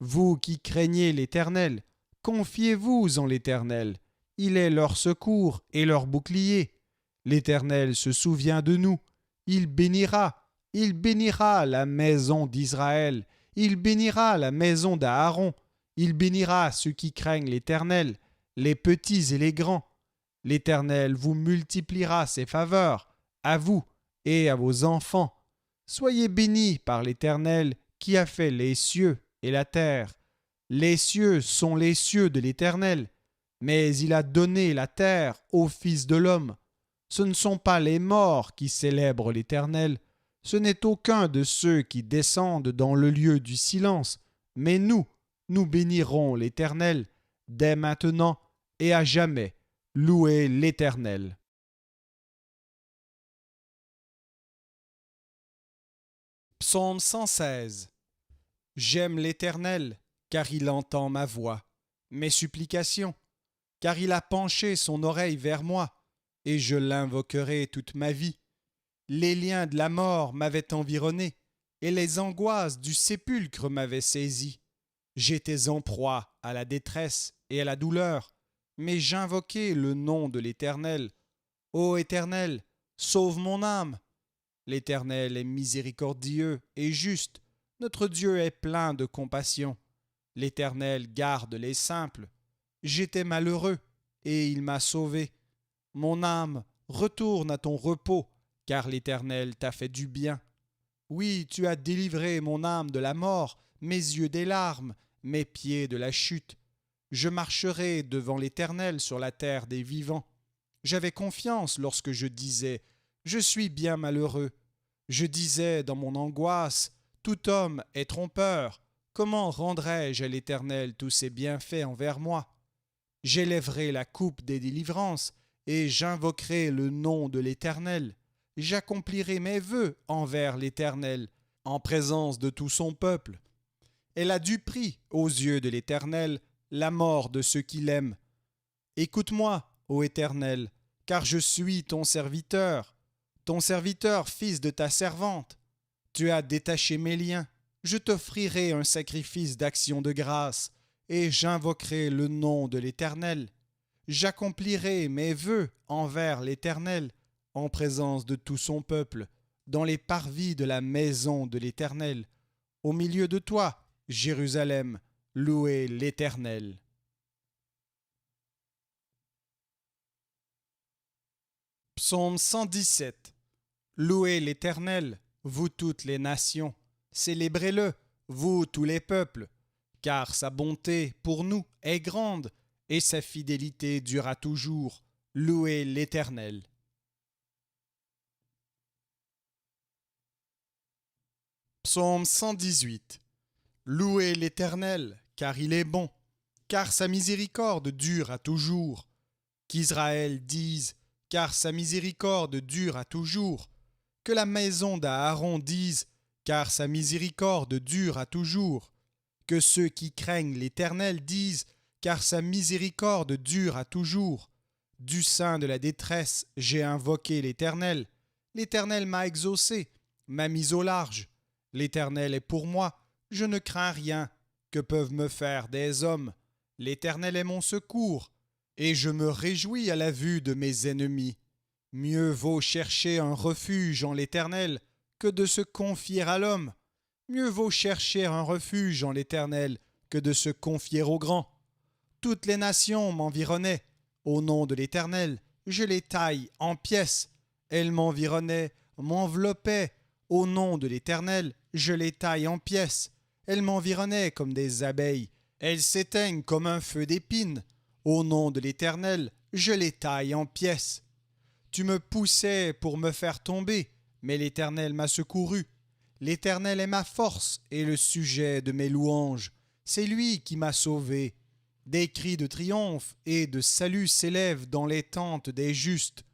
Vous qui craignez l'Éternel, confiez-vous en l'Éternel, il est leur secours et leur bouclier. L'Éternel se souvient de nous, il bénira la maison d'Israël, il bénira la maison d'Aaron, il bénira ceux qui craignent l'Éternel, les petits et les grands. L'Éternel vous multipliera ses faveurs, à vous et à vos enfants. Soyez bénis par l'Éternel qui a fait les cieux et la terre. Les cieux sont les cieux de l'Éternel, mais il a donné la terre au Fils de l'homme. Ce ne sont pas les morts qui célèbrent l'Éternel, ce n'est aucun de ceux qui descendent dans le lieu du silence, mais nous bénirons l'Éternel, dès maintenant et à jamais. Louez l'Éternel. Psaume 116. J'aime l'Éternel, car il entend ma voix, mes supplications, car il a penché son oreille vers moi, et je l'invoquerai toute ma vie. Les liens de la mort m'avaient environné, et les angoisses du sépulcre m'avaient saisi. J'étais en proie à la détresse et à la douleur, mais j'invoquai le nom de l'Éternel. Ô Éternel, sauve mon âme. L'Éternel est miséricordieux et juste, notre Dieu est plein de compassion. L'Éternel garde les simples. J'étais malheureux, et il m'a sauvé. Mon âme, retourne à ton repos, car l'Éternel t'a fait du bien. Oui, tu as délivré mon âme de la mort, mes yeux des larmes, mes pieds de la chute. Je marcherai devant l'Éternel sur la terre des vivants. J'avais confiance lorsque je disais « Je suis bien malheureux ». Je disais dans mon angoisse « Tout homme est trompeur. Comment rendrai-je à l'Éternel tous ses bienfaits envers moi ?» J'élèverai la coupe des délivrances et j'invoquerai le nom de l'Éternel. J'accomplirai mes vœux envers l'Éternel, en présence de tout son peuple. Elle a du prix aux yeux de l'Éternel la mort de ceux qui l'aiment. Écoute-moi, ô Éternel, car je suis ton serviteur fils de ta servante. Tu as détaché mes liens. Je t'offrirai un sacrifice d'action de grâce, et j'invoquerai le nom de l'Éternel. J'accomplirai mes vœux envers l'Éternel, en présence de tout son peuple, dans les parvis de la maison de l'Éternel. Au milieu de toi, Jérusalem, louez l'Éternel. Psaume 117. Louez l'Éternel, vous toutes les nations, célébrez-le, vous tous les peuples, car sa bonté pour nous est grande et sa fidélité durera toujours. Louez l'Éternel. Psaume 118. Louez l'Éternel, car il est bon, car sa miséricorde dure à toujours. Qu'Israël dise, car sa miséricorde dure à toujours. Que la maison d'Aaron dise, car sa miséricorde dure à toujours. Que ceux qui craignent l'Éternel disent, car sa miséricorde dure à toujours. Du sein de la détresse, j'ai invoqué l'Éternel. L'Éternel m'a exaucé, m'a mis au large. L'Éternel est pour moi, je ne crains rien. Que peuvent me faire des hommes? L'Éternel est mon secours, et je me réjouis à la vue de mes ennemis. Mieux vaut chercher un refuge en l'Éternel que de se confier à l'homme. Mieux vaut chercher un refuge en l'Éternel que de se confier aux grands. Toutes les nations m'environnaient. Au nom de l'Éternel, je les taille en pièces. Elles m'environnaient, m'enveloppaient. Au nom de l'Éternel, je les taille en pièces. Elles m'environnaient comme des abeilles. Elles s'éteignent comme un feu d'épines. Au nom de l'Éternel, je les taille en pièces. Tu me poussais pour me faire tomber, mais l'Éternel m'a secouru. L'Éternel est ma force et le sujet de mes louanges. C'est lui qui m'a sauvé. Des cris de triomphe et de salut s'élèvent dans les tentes des justes.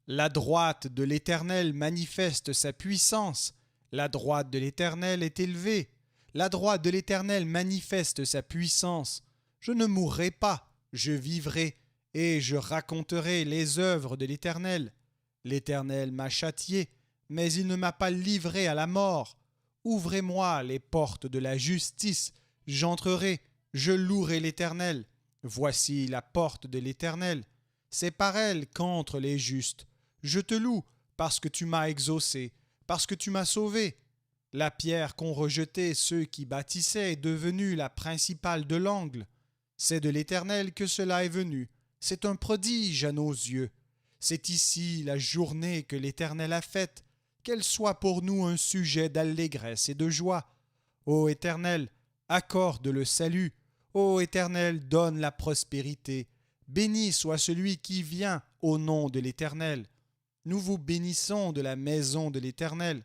La droite de l'Éternel manifeste sa puissance. La droite de l'Éternel est élevée. La droite de l'Éternel manifeste sa puissance. Je ne mourrai pas, je vivrai, et je raconterai les œuvres de l'Éternel. L'Éternel m'a châtié, mais il ne m'a pas livré à la mort. Ouvrez-moi les portes de la justice, j'entrerai, je louerai l'Éternel. Voici la porte de l'Éternel. C'est par elle qu'entrent les justes. Je te loue parce que tu m'as exaucé, parce que tu m'as sauvé. La pierre qu'ont rejetée ceux qui bâtissaient est devenue la principale de l'angle. C'est de l'Éternel que cela est venu. C'est un prodige à nos yeux. C'est ici la journée que l'Éternel a faite. Qu'elle soit pour nous un sujet d'allégresse et de joie. Ô Éternel, accorde le salut. Ô Éternel, donne la prospérité. Béni soit celui qui vient au nom de l'Éternel. Nous vous bénissons de la maison de l'Éternel.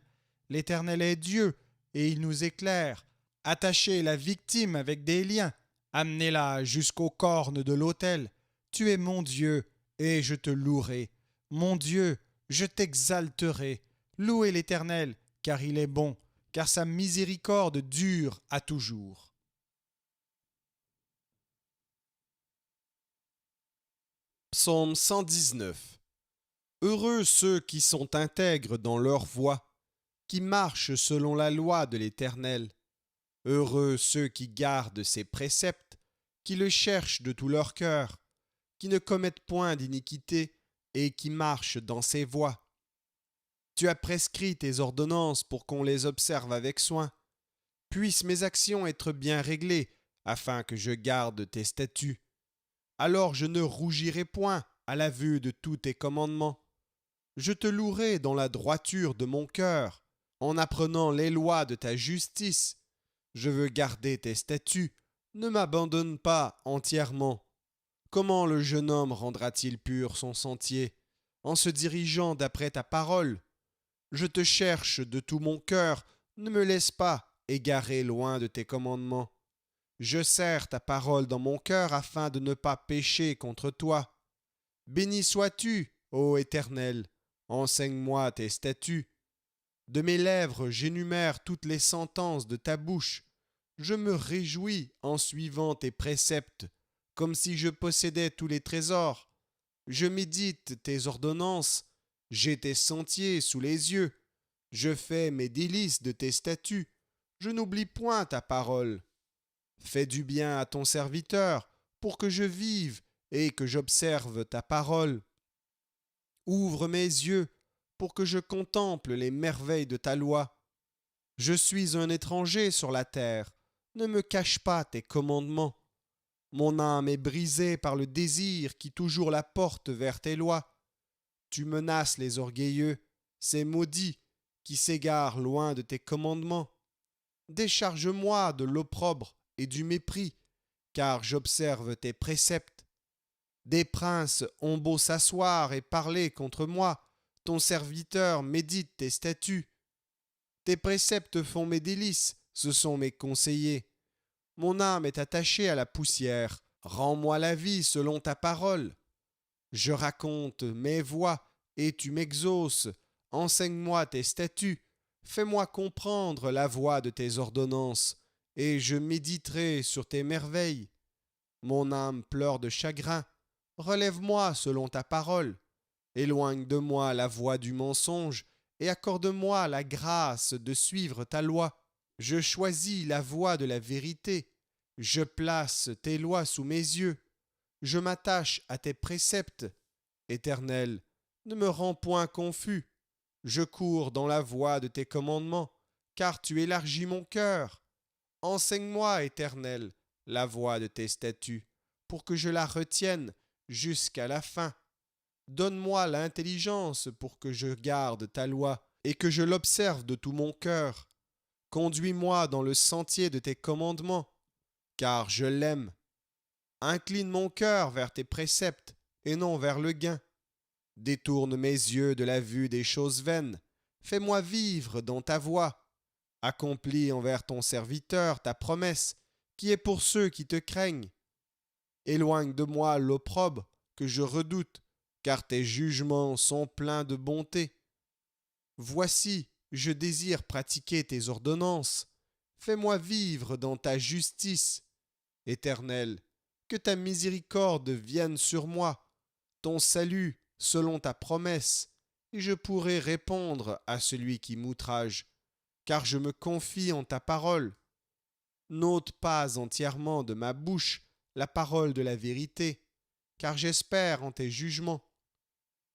L'Éternel est Dieu, et il nous éclaire. Attachez la victime avec des liens. Amenez-la jusqu'aux cornes de l'autel. Tu es mon Dieu, et je te louerai. Mon Dieu, je t'exalterai. Louez l'Éternel, car il est bon, car sa miséricorde dure à toujours. Psaume 119. Heureux ceux qui sont intègres dans leur voie, qui marchent selon la loi de l'Éternel. Heureux ceux qui gardent ses préceptes, qui le cherchent de tout leur cœur, qui ne commettent point d'iniquité et qui marchent dans ses voies. Tu as prescrit tes ordonnances pour qu'on les observe avec soin. Puissent mes actions être bien réglées, afin que je garde tes statuts. Alors je ne rougirai point à la vue de tous tes commandements. Je te louerai dans la droiture de mon cœur, en apprenant les lois de ta justice. Je veux garder tes statuts, ne m'abandonne pas entièrement. Comment le jeune homme rendra-t-il pur son sentier, en se dirigeant d'après ta parole? Je te cherche de tout mon cœur, ne me laisse pas égarer loin de tes commandements. Je serre ta parole dans mon cœur afin de ne pas pécher contre toi. Béni sois-tu, ô Éternel, enseigne-moi tes statuts. De mes lèvres j'énumère toutes les sentences de ta bouche. Je me réjouis en suivant tes préceptes, comme si je possédais tous les trésors. Je médite tes ordonnances, j'ai tes sentiers sous les yeux. Je fais mes délices de tes statuts, je n'oublie point ta parole. Fais du bien à ton serviteur, pour que je vive et que j'observe ta parole. Ouvre mes yeux, pour que je contemple les merveilles de ta loi. Je suis un étranger sur la terre, ne me cache pas tes commandements. Mon âme est brisée par le désir qui toujours la porte vers tes lois. Tu menaces les orgueilleux, c'est maudit, qui s'égare loin de tes commandements. Décharge-moi de l'opprobre et du mépris, car j'observe tes préceptes. Des princes ont beau s'asseoir et parler contre moi, ton serviteur médite tes statuts. Tes préceptes font mes délices, ce sont mes conseillers. Mon âme est attachée à la poussière, rends-moi la vie selon ta parole. Je raconte mes voies et tu m'exauces, enseigne-moi tes statuts, fais-moi comprendre la voie de tes ordonnances, et je méditerai sur tes merveilles. Mon âme pleure de chagrin, relève-moi selon ta parole, éloigne de moi la voie du mensonge, et accorde-moi la grâce de suivre ta loi. Je choisis la voie de la vérité, je place tes lois sous mes yeux, je m'attache à tes préceptes. Éternel, ne me rends point confus, je cours dans la voie de tes commandements, car tu élargis mon cœur. Enseigne-moi, Éternel, la voie de tes statuts, pour que je la retienne jusqu'à la fin. Donne-moi l'intelligence pour que je garde ta loi et que je l'observe de tout mon cœur. Conduis-moi dans le sentier de tes commandements, car je l'aime. Incline mon cœur vers tes préceptes et non vers le gain. Détourne mes yeux de la vue des choses vaines. Fais-moi vivre dans ta voie. Accomplis envers ton serviteur ta promesse, qui est pour ceux qui te craignent. Éloigne de moi l'opprobre que je redoute, car tes jugements sont pleins de bonté. Voici, je désire pratiquer tes ordonnances. Fais-moi vivre dans ta justice. Éternel, que ta miséricorde vienne sur moi, ton salut selon ta promesse, et je pourrai répondre à celui qui m'outrage, car je me confie en ta parole. N'ôte pas entièrement de ma bouche la parole de la vérité, car j'espère en tes jugements.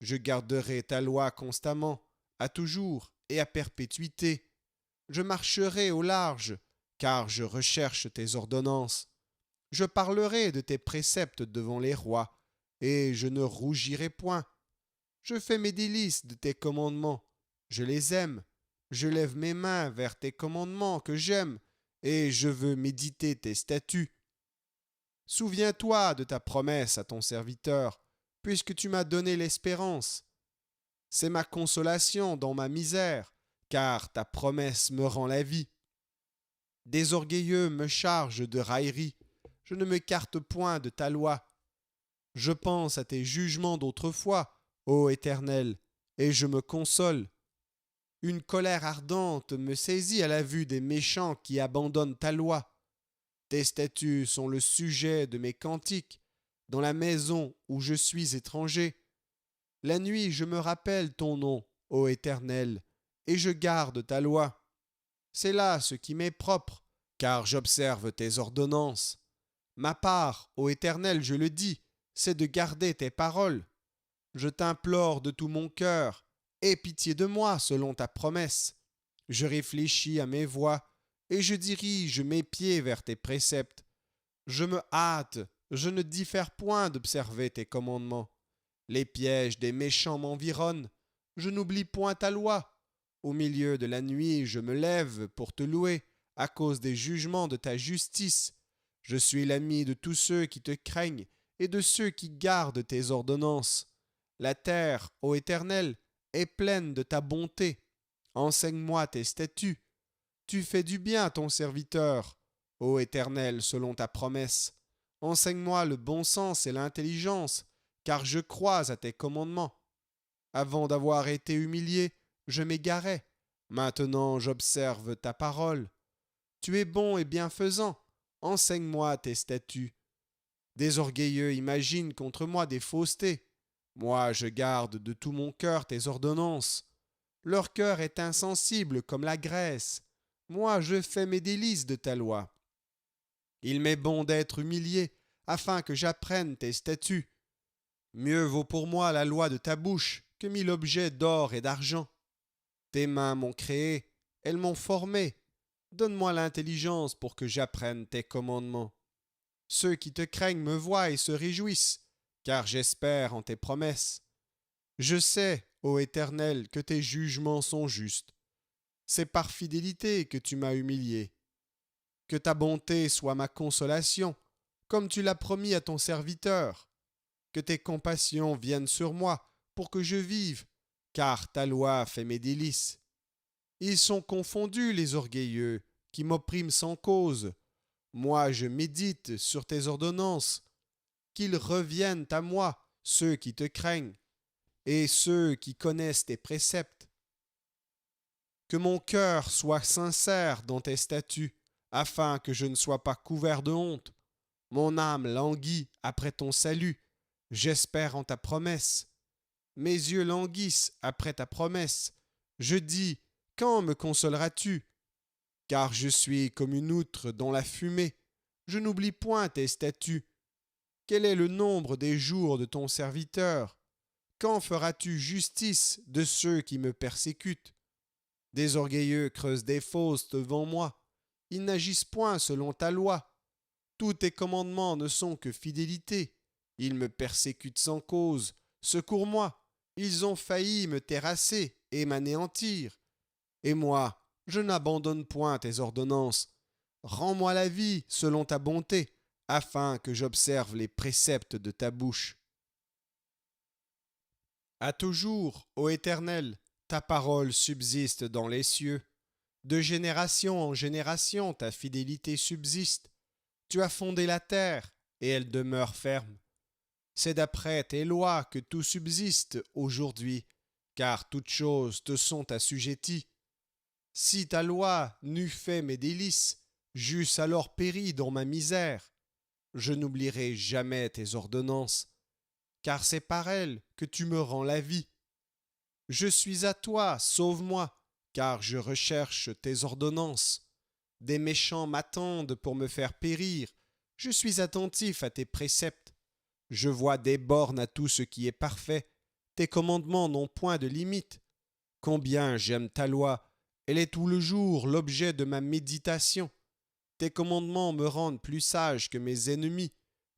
Je garderai ta loi constamment, à toujours et à perpétuité. Je marcherai au large, car je recherche tes ordonnances. Je parlerai de tes préceptes devant les rois, et je ne rougirai point. Je fais mes délices de tes commandements, je les aime. Je lève mes mains vers tes commandements que j'aime, et je veux méditer tes statuts. Souviens-toi de ta promesse à ton serviteur, puisque tu m'as donné l'espérance. C'est ma consolation dans ma misère, car ta promesse me rend la vie. Des orgueilleux me chargent de raillerie, je ne m'écarte point de ta loi. Je pense à tes jugements d'autrefois, ô Éternel, et je me console. Une colère ardente me saisit à la vue des méchants qui abandonnent ta loi. Tes statuts sont le sujet de mes cantiques, dans la maison où je suis étranger. La nuit je me rappelle ton nom, ô Éternel, et je garde ta loi. C'est là ce qui m'est propre, car j'observe tes ordonnances. Ma part, ô Éternel, je le dis, c'est de garder tes paroles. Je t'implore de tout mon cœur, aie pitié de moi selon ta promesse. Je réfléchis à mes voies, et je dirige mes pieds vers tes préceptes. Je me hâte, je ne diffère point d'observer tes commandements. Les pièges des méchants m'environnent, je n'oublie point ta loi. Au milieu de la nuit, je me lève pour te louer, à cause des jugements de ta justice. Je suis l'ami de tous ceux qui te craignent et de ceux qui gardent tes ordonnances. La terre, ô Éternel, est pleine de ta bonté. Enseigne-moi tes statuts. Tu fais du bien à ton serviteur, ô Éternel, selon ta promesse. Enseigne-moi le bon sens et l'intelligence, car je crois à tes commandements. Avant d'avoir été humilié, je m'égarais. Maintenant j'observe ta parole. Tu es bon et bienfaisant. Enseigne-moi tes statuts. Des orgueilleux imaginent contre moi des faussetés. Moi, je garde de tout mon cœur tes ordonnances. Leur cœur est insensible comme la graisse. Moi, je fais mes délices de ta loi. Il m'est bon d'être humilié, afin que j'apprenne tes statuts. Mieux vaut pour moi la loi de ta bouche que mille objets d'or et d'argent. Tes mains m'ont créé, elles m'ont formé. Donne-moi l'intelligence pour que j'apprenne tes commandements. Ceux qui te craignent me voient et se réjouissent, car j'espère en tes promesses. Je sais, ô Éternel, que tes jugements sont justes. C'est par fidélité que tu m'as humilié. Que ta bonté soit ma consolation, comme tu l'as promis à ton serviteur. Que tes compassions viennent sur moi pour que je vive, car ta loi fait mes délices. Ils sont confondus, les orgueilleux, qui m'oppriment sans cause. Moi, je médite sur tes ordonnances. Qu'ils reviennent à moi, ceux qui te craignent, et ceux qui connaissent tes préceptes. Que mon cœur soit sincère dans tes statuts, afin que je ne sois pas couvert de honte. Mon âme languit après ton salut, j'espère en ta promesse. Mes yeux languissent après ta promesse. Je dis, quand me consoleras-tu? Car je suis comme une outre dans la fumée. Je n'oublie point tes statuts. Quel est le nombre des jours de ton serviteur? Quand feras-tu justice de ceux qui me persécutent? Des orgueilleux creusent des fosses devant moi. Ils n'agissent point selon ta loi. Tous tes commandements ne sont que fidélité. Ils me persécutent sans cause. Secours-moi. Ils ont failli me terrasser et m'anéantir. Et moi, je n'abandonne point tes ordonnances. Rends-moi la vie selon ta bonté, afin que j'observe les préceptes de ta bouche. À toujours, ô Éternel, ta parole subsiste dans les cieux. De génération en génération, ta fidélité subsiste. Tu as fondé la terre, et elle demeure ferme. C'est d'après tes lois que tout subsiste aujourd'hui, car toutes choses te sont assujetties. Si ta loi n'eût fait mes délices, j'eusse alors péri dans ma misère. Je n'oublierai jamais tes ordonnances, car c'est par elles que tu me rends la vie. Je suis à toi, sauve-moi, car je recherche tes ordonnances. Des méchants m'attendent pour me faire périr. Je suis attentif à tes préceptes. Je vois des bornes à tout ce qui est parfait. Tes commandements n'ont point de limite. Combien j'aime ta loi. Elle est tout le jour l'objet de ma méditation. Tes commandements me rendent plus sage que mes ennemis,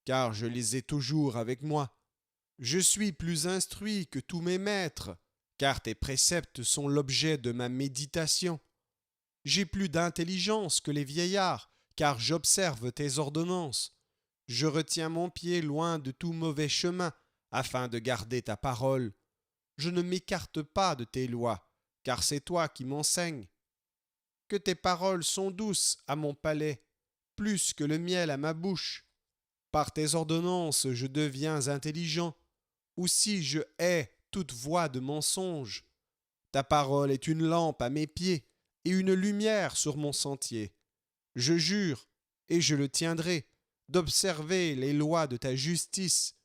car je les ai toujours avec moi. Je suis plus instruit que tous mes maîtres, car tes préceptes sont l'objet de ma méditation. J'ai plus d'intelligence que les vieillards, car j'observe tes ordonnances. Je retiens mon pied loin de tout mauvais chemin, afin de garder ta parole. Je ne m'écarte pas de tes lois, car c'est toi qui m'enseignes. Que tes paroles sont douces à mon palais, plus que le miel à ma bouche. Par tes ordonnances je deviens intelligent, ou si je hais toute voix de mensonge. Ta parole est une lampe à mes pieds et une lumière sur mon sentier. Je jure, et je le tiendrai, d'observer les lois de ta justice.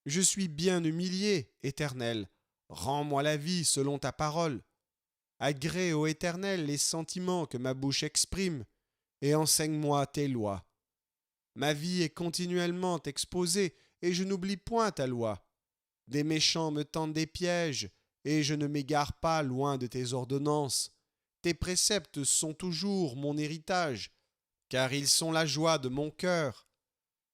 Je suis bien humilié, Éternel. Rends-moi la vie selon ta parole. Agrée, ô Éternel, les sentiments que ma bouche exprime, et enseigne-moi tes lois. Ma vie est continuellement exposée, et je n'oublie point ta loi. Des méchants me tendent des pièges, et je ne m'égare pas loin de tes ordonnances. Tes préceptes sont toujours mon héritage, car ils sont la joie de mon cœur.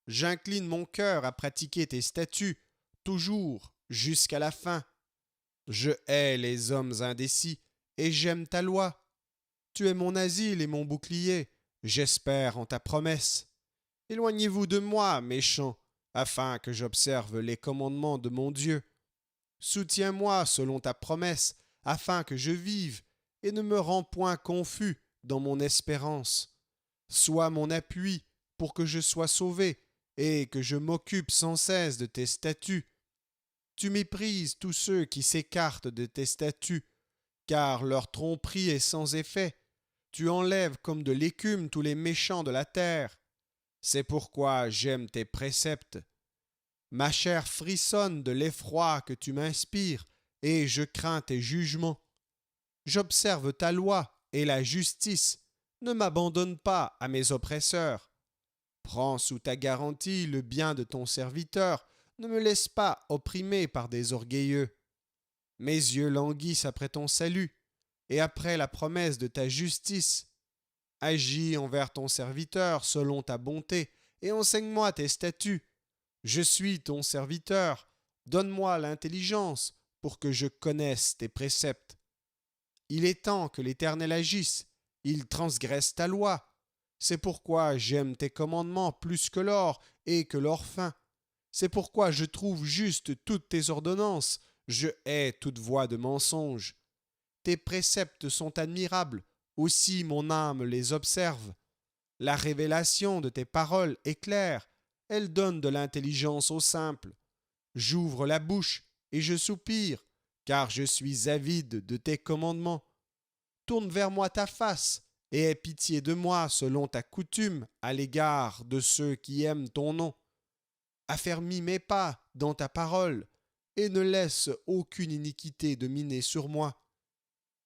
J'incline mon cœur à pratiquer tes statuts, toujours, jusqu'à la fin. Je hais les hommes indécis, et j'aime ta loi. Tu es mon asile et mon bouclier, j'espère en ta promesse. Éloignez-vous de moi, méchants, afin que j'observe les commandements de mon Dieu. Soutiens-moi selon ta promesse, afin que je vive, et ne me rends point confus dans mon espérance. Sois mon appui pour que je sois sauvé, et que je m'occupe sans cesse de tes statuts. Tu méprises tous ceux qui s'écartent de tes statuts, car leur tromperie est sans effet. Tu enlèves comme de l'écume tous les méchants de la terre. C'est pourquoi j'aime tes préceptes. Ma chair frissonne de l'effroi que tu m'inspires, et je crains tes jugements. J'observe ta loi et la justice. Ne m'abandonne pas à mes oppresseurs. Prends sous ta garantie le bien de ton serviteur. Ne me laisse pas opprimer par des orgueilleux. Mes yeux languissent après ton salut et après la promesse de ta justice. Agis envers ton serviteur selon ta bonté et enseigne-moi tes statuts. Je suis ton serviteur. Donne-moi l'intelligence pour que je connaisse tes préceptes. Il est temps que l'Éternel agisse. Il transgresse ta loi. C'est pourquoi j'aime tes commandements plus que l'or et que l'or fin. C'est pourquoi je trouve juste toutes tes ordonnances. Je hais toute voie de mensonge. Tes préceptes sont admirables. Aussi mon âme les observe. La révélation de tes paroles est claire. Elle donne de l'intelligence aux simples. J'ouvre la bouche et je soupire, car je suis avide de tes commandements. Tourne vers moi ta face et aie pitié de moi selon ta coutume à l'égard de ceux qui aiment ton nom. Affermis mes pas dans ta parole et ne laisse aucune iniquité dominer sur moi.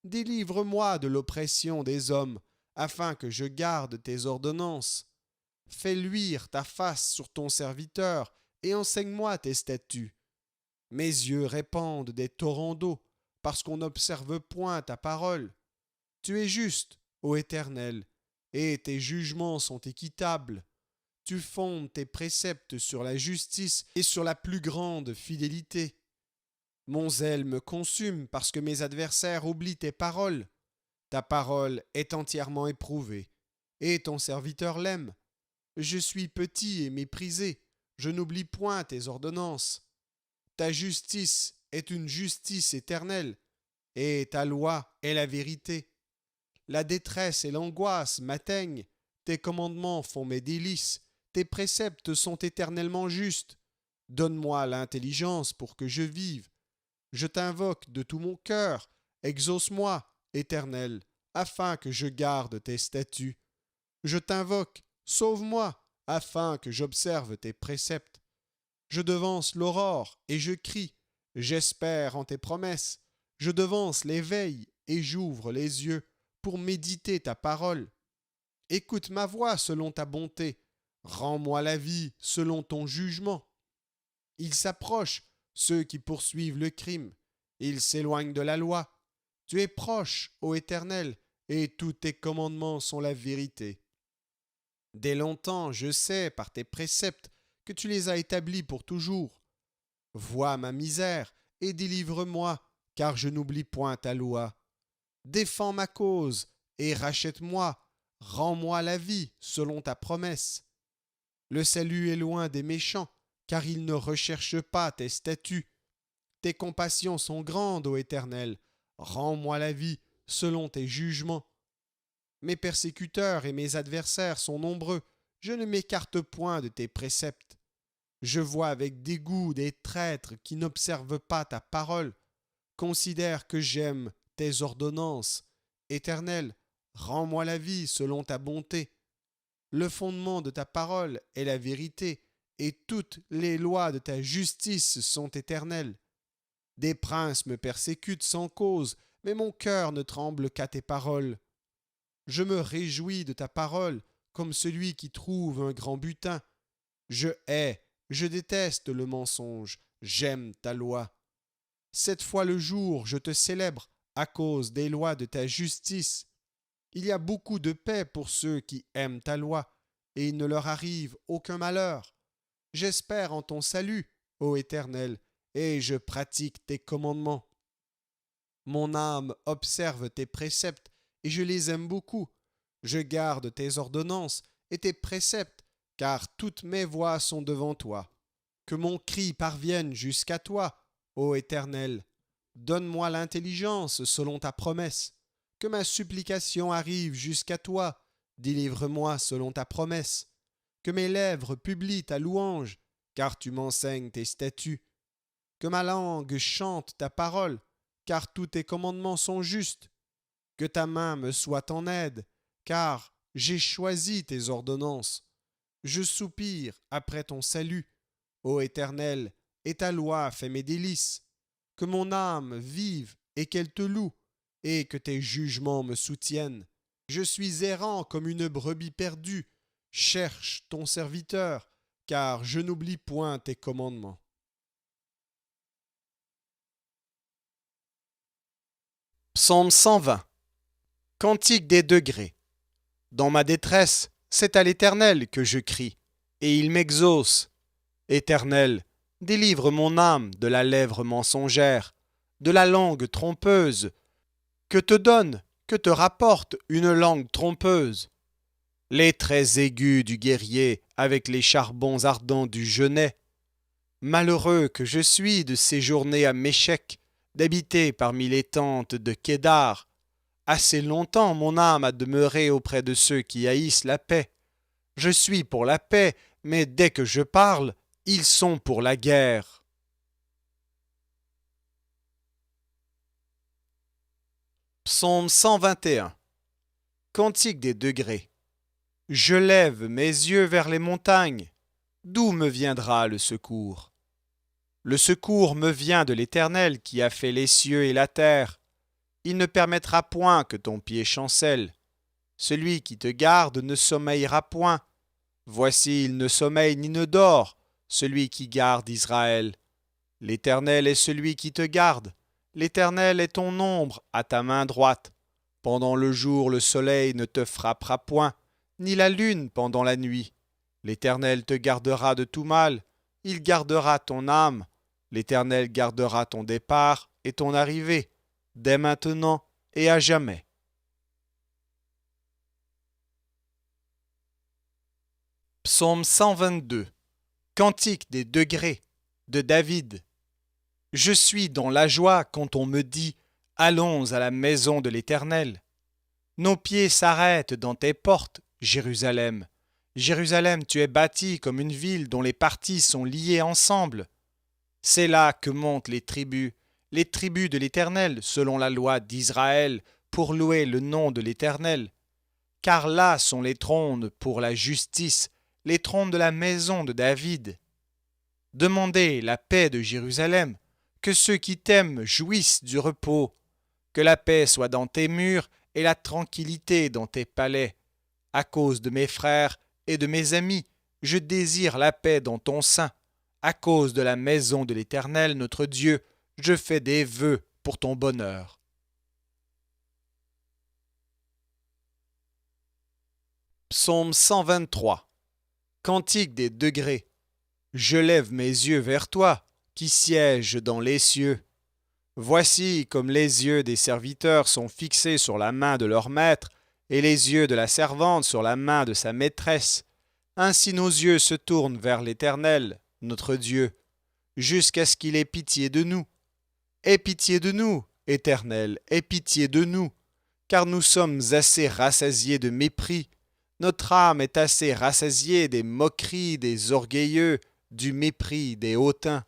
Délivre-moi de l'oppression des hommes, afin que je garde tes ordonnances. Fais luire ta face sur ton serviteur, et enseigne-moi tes statuts. Mes yeux répandent des torrents d'eau, parce qu'on n'observe point ta parole. Tu es juste, ô Éternel, et tes jugements sont équitables. Tu fondes tes préceptes sur la justice et sur la plus grande fidélité. Mon zèle me consume parce que mes adversaires oublient tes paroles. Ta parole est entièrement éprouvée, et ton serviteur l'aime. Je suis petit et méprisé, je n'oublie point tes ordonnances. Ta justice est une justice éternelle, et ta loi est la vérité. La détresse et l'angoisse m'atteignent, tes commandements font mes délices, tes préceptes sont éternellement justes. Donne-moi l'intelligence pour que je vive. Je t'invoque de tout mon cœur, exauce-moi, Éternel, afin que je garde tes statuts. Je t'invoque, sauve-moi, afin que j'observe tes préceptes. Je devance l'aurore et je crie, j'espère en tes promesses. Je devance l'éveil et j'ouvre les yeux pour méditer ta parole. Écoute ma voix selon ta bonté, rends-moi la vie selon ton jugement. Ils s'approchent, ceux qui poursuivent le crime, ils s'éloignent de la loi. Tu es proche, ô Éternel, et tous tes commandements sont la vérité. Dès longtemps, je sais par tes préceptes que tu les as établis pour toujours. Vois ma misère et délivre-moi, car je n'oublie point ta loi. Défends ma cause et rachète-moi, rends-moi la vie selon ta promesse. Le salut est loin des méchants, car ils ne recherchent pas tes statuts. Tes compassions sont grandes, ô Éternel, rends-moi la vie selon tes jugements. Mes persécuteurs et mes adversaires sont nombreux, je ne m'écarte point de tes préceptes. Je vois avec dégoût des traîtres qui n'observent pas ta parole. Considère que j'aime tes ordonnances. Éternel, rends-moi la vie selon ta bonté. Le fondement de ta parole est la vérité, et toutes les lois de ta justice sont éternelles. Des princes me persécutent sans cause, mais mon cœur ne tremble qu'à tes paroles. Je me réjouis de ta parole, comme celui qui trouve un grand butin. Je déteste le mensonge, j'aime ta loi. 7 fois le jour, je te célèbre à cause des lois de ta justice. Il y a beaucoup de paix pour ceux qui aiment ta loi, et il ne leur arrive aucun malheur. J'espère en ton salut, ô Éternel, et je pratique tes commandements. Mon âme observe tes préceptes, et je les aime beaucoup. Je garde tes ordonnances et tes préceptes, car toutes mes voies sont devant toi. Que mon cri parvienne jusqu'à toi, ô Éternel. Donne-moi l'intelligence selon ta promesse. Que ma supplication arrive jusqu'à toi. Délivre-moi selon ta promesse. Que mes lèvres publient ta louange, car tu m'enseignes tes statuts. Que ma langue chante ta parole, car tous tes commandements sont justes. Que ta main me soit en aide, car j'ai choisi tes ordonnances. Je soupire après ton salut, ô Éternel, et ta loi fait mes délices. Que mon âme vive et qu'elle te loue, et que tes jugements me soutiennent. Je suis errant comme une brebis perdue. Cherche ton serviteur, car je n'oublie point tes commandements. Psaume 120. Cantique des degrés. Dans ma détresse, c'est à l'Éternel que je crie, et il m'exauce. Éternel, délivre mon âme de la lèvre mensongère, de la langue trompeuse. Que te donne, que te rapporte une langue trompeuse? Les traits aigus du guerrier avec les charbons ardents du genêt. Malheureux que je suis de séjourner à Méchec, d'habiter parmi les tentes de Kédar. Assez longtemps mon âme a demeuré auprès de ceux qui haïssent la paix. Je suis pour la paix, mais dès que je parle, ils sont pour la guerre. Psaume 121. Cantique des degrés. Je lève mes yeux vers les montagnes. D'où me viendra le secours? Le secours me vient de l'Éternel qui a fait les cieux et la terre. Il ne permettra point que ton pied chancelle. Celui qui te garde ne sommeillera point. Voici, il ne sommeille ni ne dort, celui qui garde Israël. L'Éternel est celui qui te garde. L'Éternel est ton ombre à ta main droite. Pendant le jour, le soleil ne te frappera point, ni la lune pendant la nuit. L'Éternel te gardera de tout mal. Il gardera ton âme. L'Éternel gardera ton départ et ton arrivée, dès maintenant et à jamais. Psaume 122. Cantique des degrés de David. Je suis dans la joie quand on me dit « Allons à la maison de l'Éternel ». Nos pieds s'arrêtent dans tes portes, Jérusalem. Jérusalem, tu es bâtie comme une ville dont les parties sont liées ensemble. C'est là que montent les tribus de l'Éternel, selon la loi d'Israël, pour louer le nom de l'Éternel. Car là sont les trônes pour la justice, les trônes de la maison de David. Demandez la paix de Jérusalem, que ceux qui t'aiment jouissent du repos, que la paix soit dans tes murs et la tranquillité dans tes palais. À cause de mes frères et de mes amis, je désire la paix dans ton sein. À cause de la maison de l'Éternel, notre Dieu, je fais des vœux pour ton bonheur. Psaume 123. Cantique des degrés. Je lève mes yeux vers toi, qui sièges dans les cieux. Voici comme les yeux des serviteurs sont fixés sur la main de leur maître, et les yeux de la servante sur la main de sa maîtresse. Ainsi nos yeux se tournent vers l'Éternel, notre Dieu, jusqu'à ce qu'il ait pitié de nous. Aie pitié de nous, Éternel, aie pitié de nous, car nous sommes assez rassasiés de mépris. Notre âme est assez rassasiée des moqueries des orgueilleux, du mépris des hautains.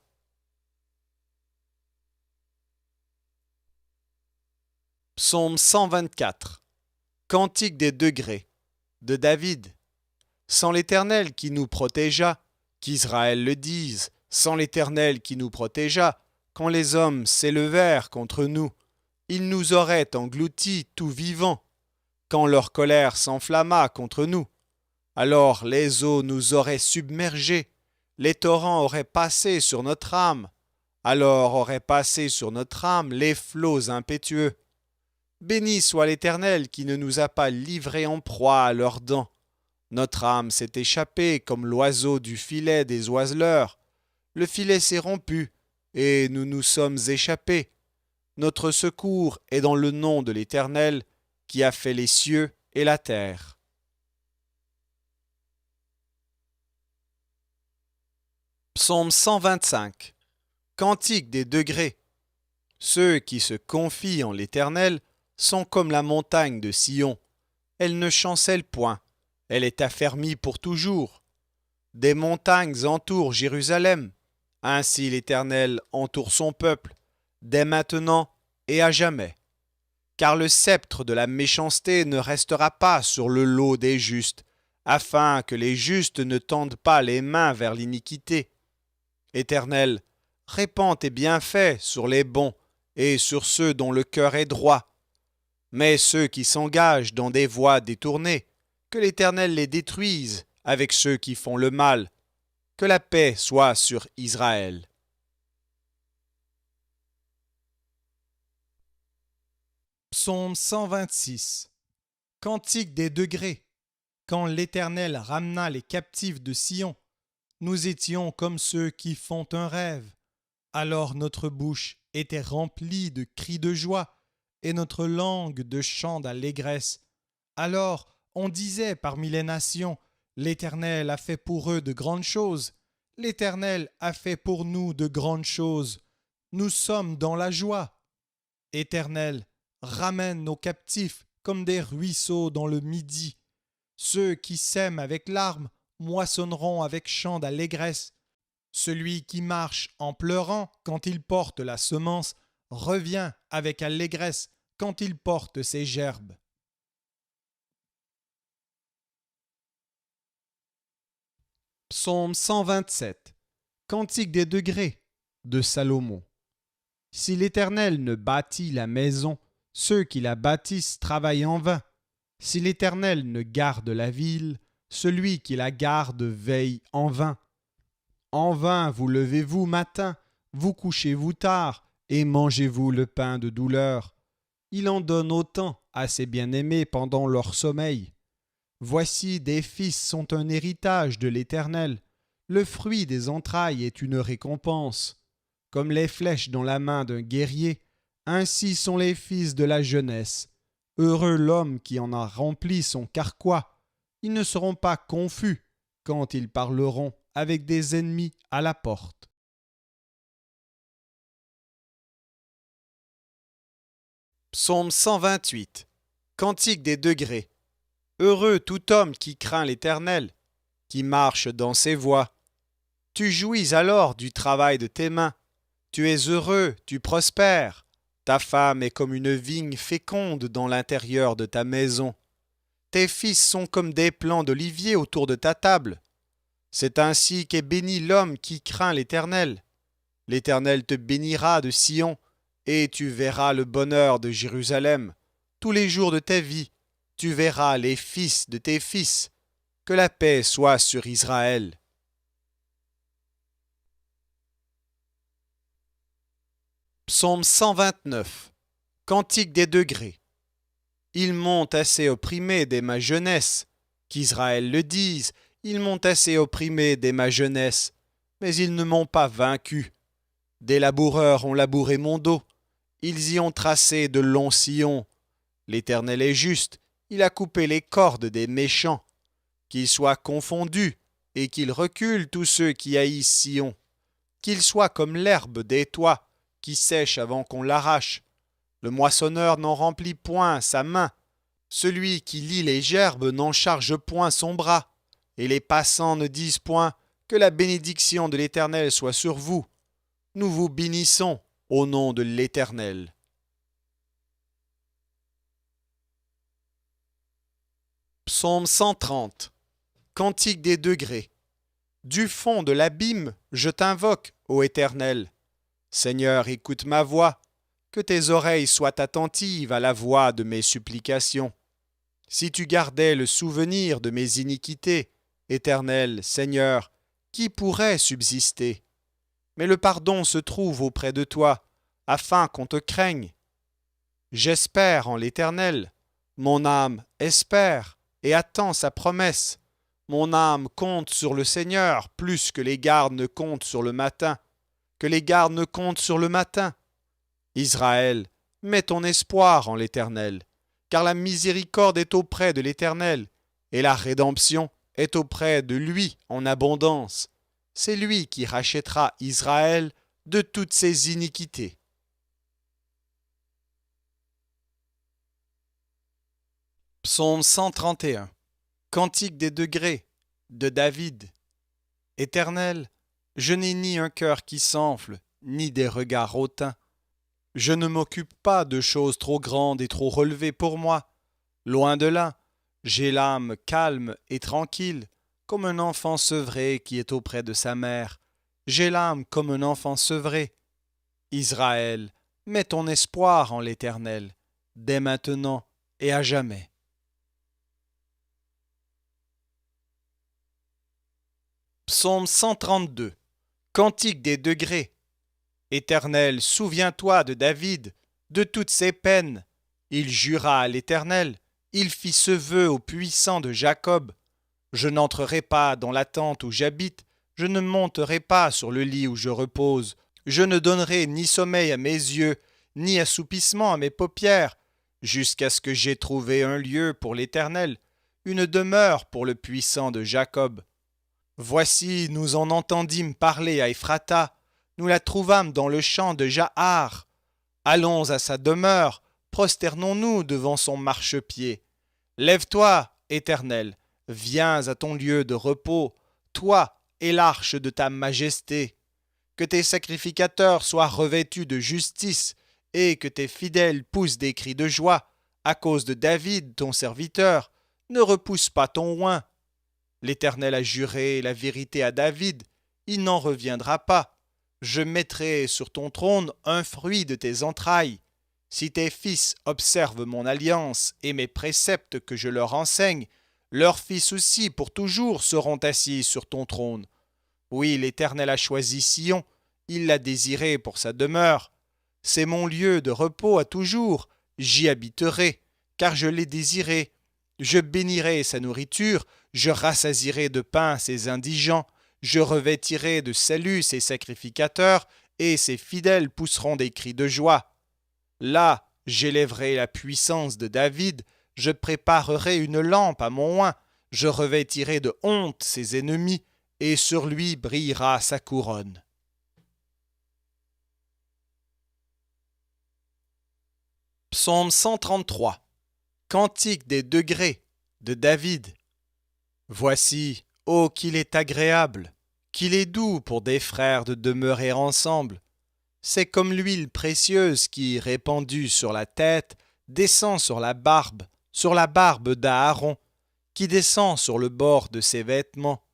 Psaume 124. Cantique des degrés de David. Sans l'Éternel qui nous protégea, qu'Israël le dise, sans l'Éternel qui nous protégea, quand les hommes s'élevèrent contre nous, ils nous auraient engloutis tout vivants. Quand leur colère s'enflamma contre nous, alors les eaux nous auraient submergés, les torrents auraient passé sur notre âme, alors auraient passé sur notre âme les flots impétueux. Béni soit l'Éternel qui ne nous a pas livrés en proie à leurs dents. Notre âme s'est échappée comme l'oiseau du filet des oiseleurs. Le filet s'est rompu, et nous nous sommes échappés. Notre secours est dans le nom de l'Éternel, qui a fait les cieux et la terre. Psaume 125. Cantique des degrés. Ceux qui se confient en l'Éternel sont comme la montagne de Sion. Elle ne chancelle point, elle est affermie pour toujours. Des montagnes entourent Jérusalem. Ainsi l'Éternel entoure son peuple, dès maintenant et à jamais. Car le sceptre de la méchanceté ne restera pas sur le lot des justes, afin que les justes ne tendent pas les mains vers l'iniquité. Éternel, répands tes bienfaits sur les bons et sur ceux dont le cœur est droit. Mais ceux qui s'engagent dans des voies détournées, que l'Éternel les détruise avec ceux qui font le mal. Que la paix soit sur Israël. Psaume 126. Cantique des degrés. Quand l'Éternel ramena les captifs de Sion, nous étions comme ceux qui font un rêve. Alors notre bouche était remplie de cris de joie, et notre langue de chant d'allégresse. Alors on disait parmi les nations, l'Éternel a fait pour eux de grandes choses. L'Éternel a fait pour nous de grandes choses. Nous sommes dans la joie. Éternel, ramène nos captifs comme des ruisseaux dans le midi. Ceux qui sèment avec larmes moissonneront avec chant d'allégresse. Celui qui marche en pleurant quand il porte la semence revient avec allégresse quand il porte ses gerbes. Psaume 127. Cantique des degrés de Salomon. Si l'Éternel ne bâtit la maison, ceux qui la bâtissent travaillent en vain. Si l'Éternel ne garde la ville, celui qui la garde veille en vain. En vain vous levez-vous matin, vous couchez-vous tard, et mangez-vous le pain de douleur. Il en donne autant à ses bien-aimés pendant leur sommeil. Voici des fils sont un héritage de l'Éternel. Le fruit des entrailles est une récompense. Comme les flèches dans la main d'un guerrier, ainsi sont les fils de la jeunesse. Heureux l'homme qui en a rempli son carquois. Ils ne seront pas confus quand ils parleront avec des ennemis à la porte. Psaume 128. Cantique des degrés. Heureux tout homme qui craint l'Éternel, qui marche dans ses voies. Tu jouis alors du travail de tes mains. Tu es heureux, tu prospères. Ta femme est comme une vigne féconde dans l'intérieur de ta maison. Tes fils sont comme des plants d'olivier autour de ta table. C'est ainsi qu'est béni l'homme qui craint l'Éternel. L'Éternel te bénira de Sion, et tu verras le bonheur de Jérusalem. Tous les jours de ta vie, tu verras les fils de tes fils. Que la paix soit sur Israël. Psaume 129. Cantique des degrés. Ils m'ont assez opprimé dès ma jeunesse. Qu'Israël le dise, ils m'ont assez opprimé dès ma jeunesse, mais ils ne m'ont pas vaincu. Des laboureurs ont labouré mon dos. Ils y ont tracé de longs sillons. L'Éternel est juste, il a coupé les cordes des méchants. Qu'ils soient confondus et qu'ils reculent tous ceux qui haïssent Sion. Qu'ils soient comme l'herbe des toits qui sèche avant qu'on l'arrache. Le moissonneur n'en remplit point sa main. Celui qui lie les gerbes n'en charge point son bras. Et les passants ne disent point que la bénédiction de l'Éternel soit sur vous. Nous vous bénissons au nom de l'Éternel. Psaume 130. Cantique des degrés. Du fond de l'abîme, je t'invoque, ô Éternel. Seigneur, écoute ma voix, que tes oreilles soient attentives à la voix de mes supplications. Si tu gardais le souvenir de mes iniquités, Éternel, Seigneur, qui pourrait subsister? Mais le pardon se trouve auprès de toi, afin qu'on te craigne. J'espère en l'Éternel, mon âme espère et attend sa promesse. Mon âme compte sur le Seigneur plus que les gardes ne comptent sur le matin, que les gardes ne comptent sur le matin. Israël, mets ton espoir en l'Éternel, car la miséricorde est auprès de l'Éternel, et la rédemption est auprès de lui en abondance. C'est lui qui rachètera Israël de toutes ses iniquités. Psaume 131. Cantique des degrés de David. Éternel, je n'ai ni un cœur qui s'enfle, ni des regards hautains. Je ne m'occupe pas de choses trop grandes et trop relevées pour moi. Loin de là, j'ai l'âme calme et tranquille, comme un enfant sevré qui est auprès de sa mère. J'ai l'âme comme un enfant sevré. Israël, mets ton espoir en l'Éternel, dès maintenant et à jamais. Psaume 132. Cantique des degrés. Éternel, souviens-toi de David, de toutes ses peines. Il jura à l'Éternel, il fit ce vœu au puissant de Jacob. Je n'entrerai pas dans la tente où j'habite, je ne monterai pas sur le lit où je repose. Je ne donnerai ni sommeil à mes yeux, ni assoupissement à mes paupières, jusqu'à ce que j'aie trouvé un lieu pour l'Éternel, une demeure pour le puissant de Jacob. Voici, nous en entendîmes parler à Ephrata, nous la trouvâmes dans le champ de Jahar. Allons à sa demeure, prosternons-nous devant son marchepied. Lève-toi, Éternel, viens à ton lieu de repos, toi et l'arche de ta majesté. Que tes sacrificateurs soient revêtus de justice, et que tes fidèles poussent des cris de joie, à cause de David, ton serviteur. Ne repousse pas ton oint. L'Éternel a juré la vérité à David, il n'en reviendra pas. Je mettrai sur ton trône un fruit de tes entrailles. Si tes fils observent mon alliance et mes préceptes que je leur enseigne, leurs fils aussi pour toujours seront assis sur ton trône. Oui, l'Éternel a choisi Sion, il l'a désiré pour sa demeure. C'est mon lieu de repos à toujours, j'y habiterai, car je l'ai désiré. Je bénirai sa nourriture, je rassasierai de pain ses indigents, je revêtirai de salut ses sacrificateurs, et ses fidèles pousseront des cris de joie. Là, j'élèverai la puissance de David, je préparerai une lampe à mon oint, je revêtirai de honte ses ennemis, et sur lui brillera sa couronne. Psaume 133. Cantique des degrés de David. Voici, ô qu'il est agréable, qu'il est doux pour des frères de demeurer ensemble. C'est comme l'huile précieuse qui, répandue sur la tête, descend sur la barbe d'Aaron, qui descend sur le bord de ses vêtements.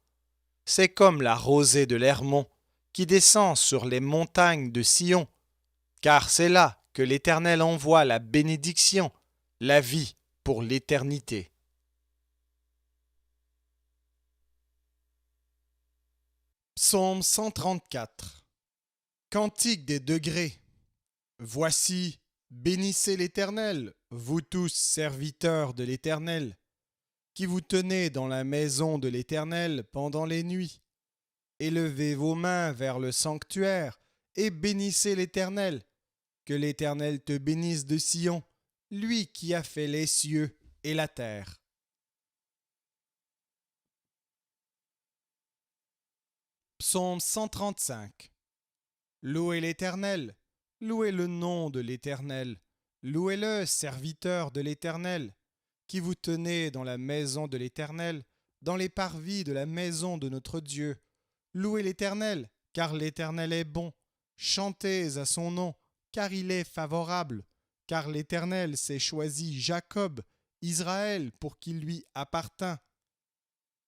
C'est comme la rosée de l'Hermon, qui descend sur les montagnes de Sion, car c'est là que l'Éternel envoie la bénédiction, la vie pour l'éternité. Psaume 134. Cantique des degrés. Voici, bénissez l'Éternel, vous tous serviteurs de l'Éternel, qui vous tenez dans la maison de l'Éternel pendant les nuits. Élevez vos mains vers le sanctuaire et bénissez l'Éternel. Que l'Éternel te bénisse de Sion, lui qui a fait les cieux et la terre. Psaume 135. Louez l'Éternel, louez le nom de l'Éternel, louez-le, serviteurs de l'Éternel, qui vous tenez dans la maison de l'Éternel, dans les parvis de la maison de notre Dieu. Louez l'Éternel, car l'Éternel est bon. Chantez à son nom, car il est favorable. Car l'Éternel s'est choisi Jacob, Israël, pour qu'il lui appartint.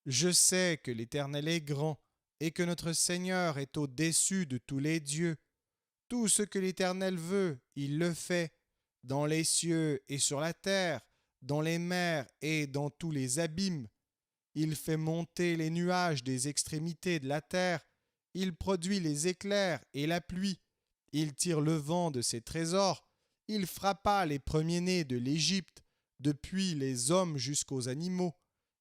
Je sais que l'Éternel est grand, et que notre Seigneur est au-dessus de tous les dieux. Tout ce que l'Éternel veut, il le fait, dans les cieux et sur la terre, dans les mers et dans tous les abîmes. Il fait monter les nuages des extrémités de la terre, il produit les éclairs et la pluie, il tire le vent de ses trésors, il frappa les premiers-nés de l'Égypte, depuis les hommes jusqu'aux animaux.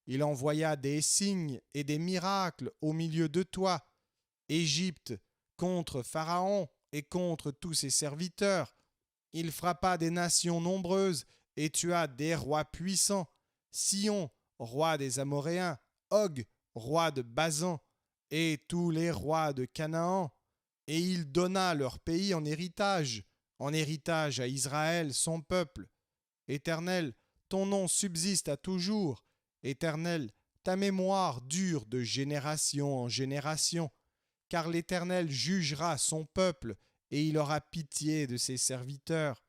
Il envoya des signes et des miracles au milieu de toi, Égypte, contre Pharaon et contre tous ses serviteurs. Il frappa des nations nombreuses et tua des rois puissants, Sion, roi des Amoréens, Og, roi de Basan, et tous les rois de Canaan. Et il donna leur pays en héritage à Israël, son peuple. Éternel, ton nom subsiste à toujours. Éternel, ta mémoire dure de génération en génération, car l'Éternel jugera son peuple et il aura pitié de ses serviteurs.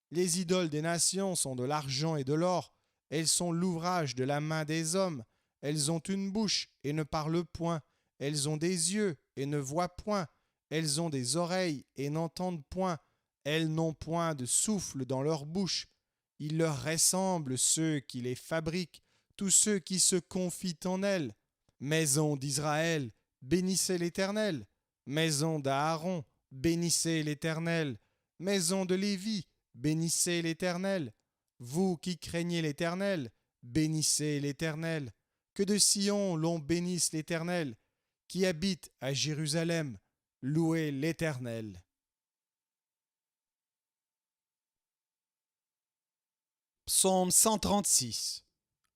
Les idoles des nations sont de l'argent et de l'or, elles sont l'ouvrage de la main des hommes, elles ont une bouche et ne parlent point, elles ont des yeux et ne voient point, elles ont des oreilles et n'entendent point, elles n'ont point de souffle dans leur bouche. Il leur ressemble ceux qui les fabriquent, tous ceux qui se confient en elles. Maison d'Israël, bénissez l'Éternel. Maison d'Aaron, bénissez l'Éternel. Maison de Lévi, bénissez l'Éternel. Vous qui craignez l'Éternel, bénissez l'Éternel. Que de Sion l'on bénisse l'Éternel. Qui habite à Jérusalem, louez l'Éternel. Psaume 136.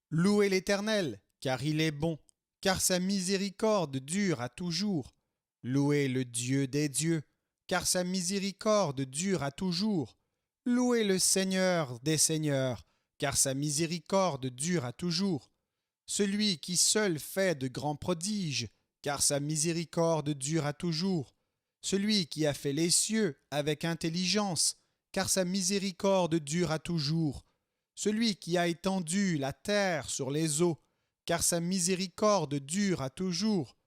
Louez l'Éternel, car il est bon, car sa miséricorde dure à toujours. Louez le Dieu des dieux, car sa miséricorde dure à toujours. Louez le Seigneur des seigneurs, car sa miséricorde dure à toujours. Celui qui seul fait de grands prodiges, car sa miséricorde dure à toujours. Celui qui a fait les cieux avec intelligence, car sa miséricorde dure à toujours. Celui qui a étendu la terre sur les eaux, car sa miséricorde dure à toujours.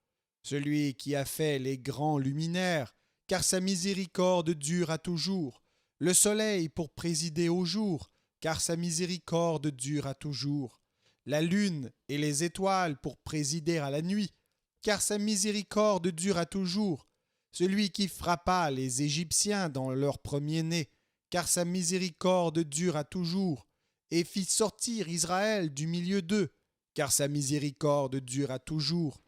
Celui qui a fait les grands luminaires, car sa miséricorde dure à toujours. Le soleil pour présider au jour, car sa miséricorde dure à toujours. La lune et les étoiles pour présider à la nuit, car sa miséricorde dure à toujours. Celui qui frappa les Égyptiens dans leur premier-né, car sa miséricorde dure à toujours, et fit sortir Israël du milieu d'eux, car sa miséricorde dure à toujours,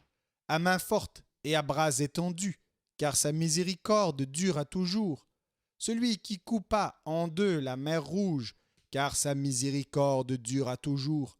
à main forte et à bras étendus, car sa miséricorde dure à toujours. Celui qui coupa en deux la mer Rouge, car sa miséricorde dure à toujours,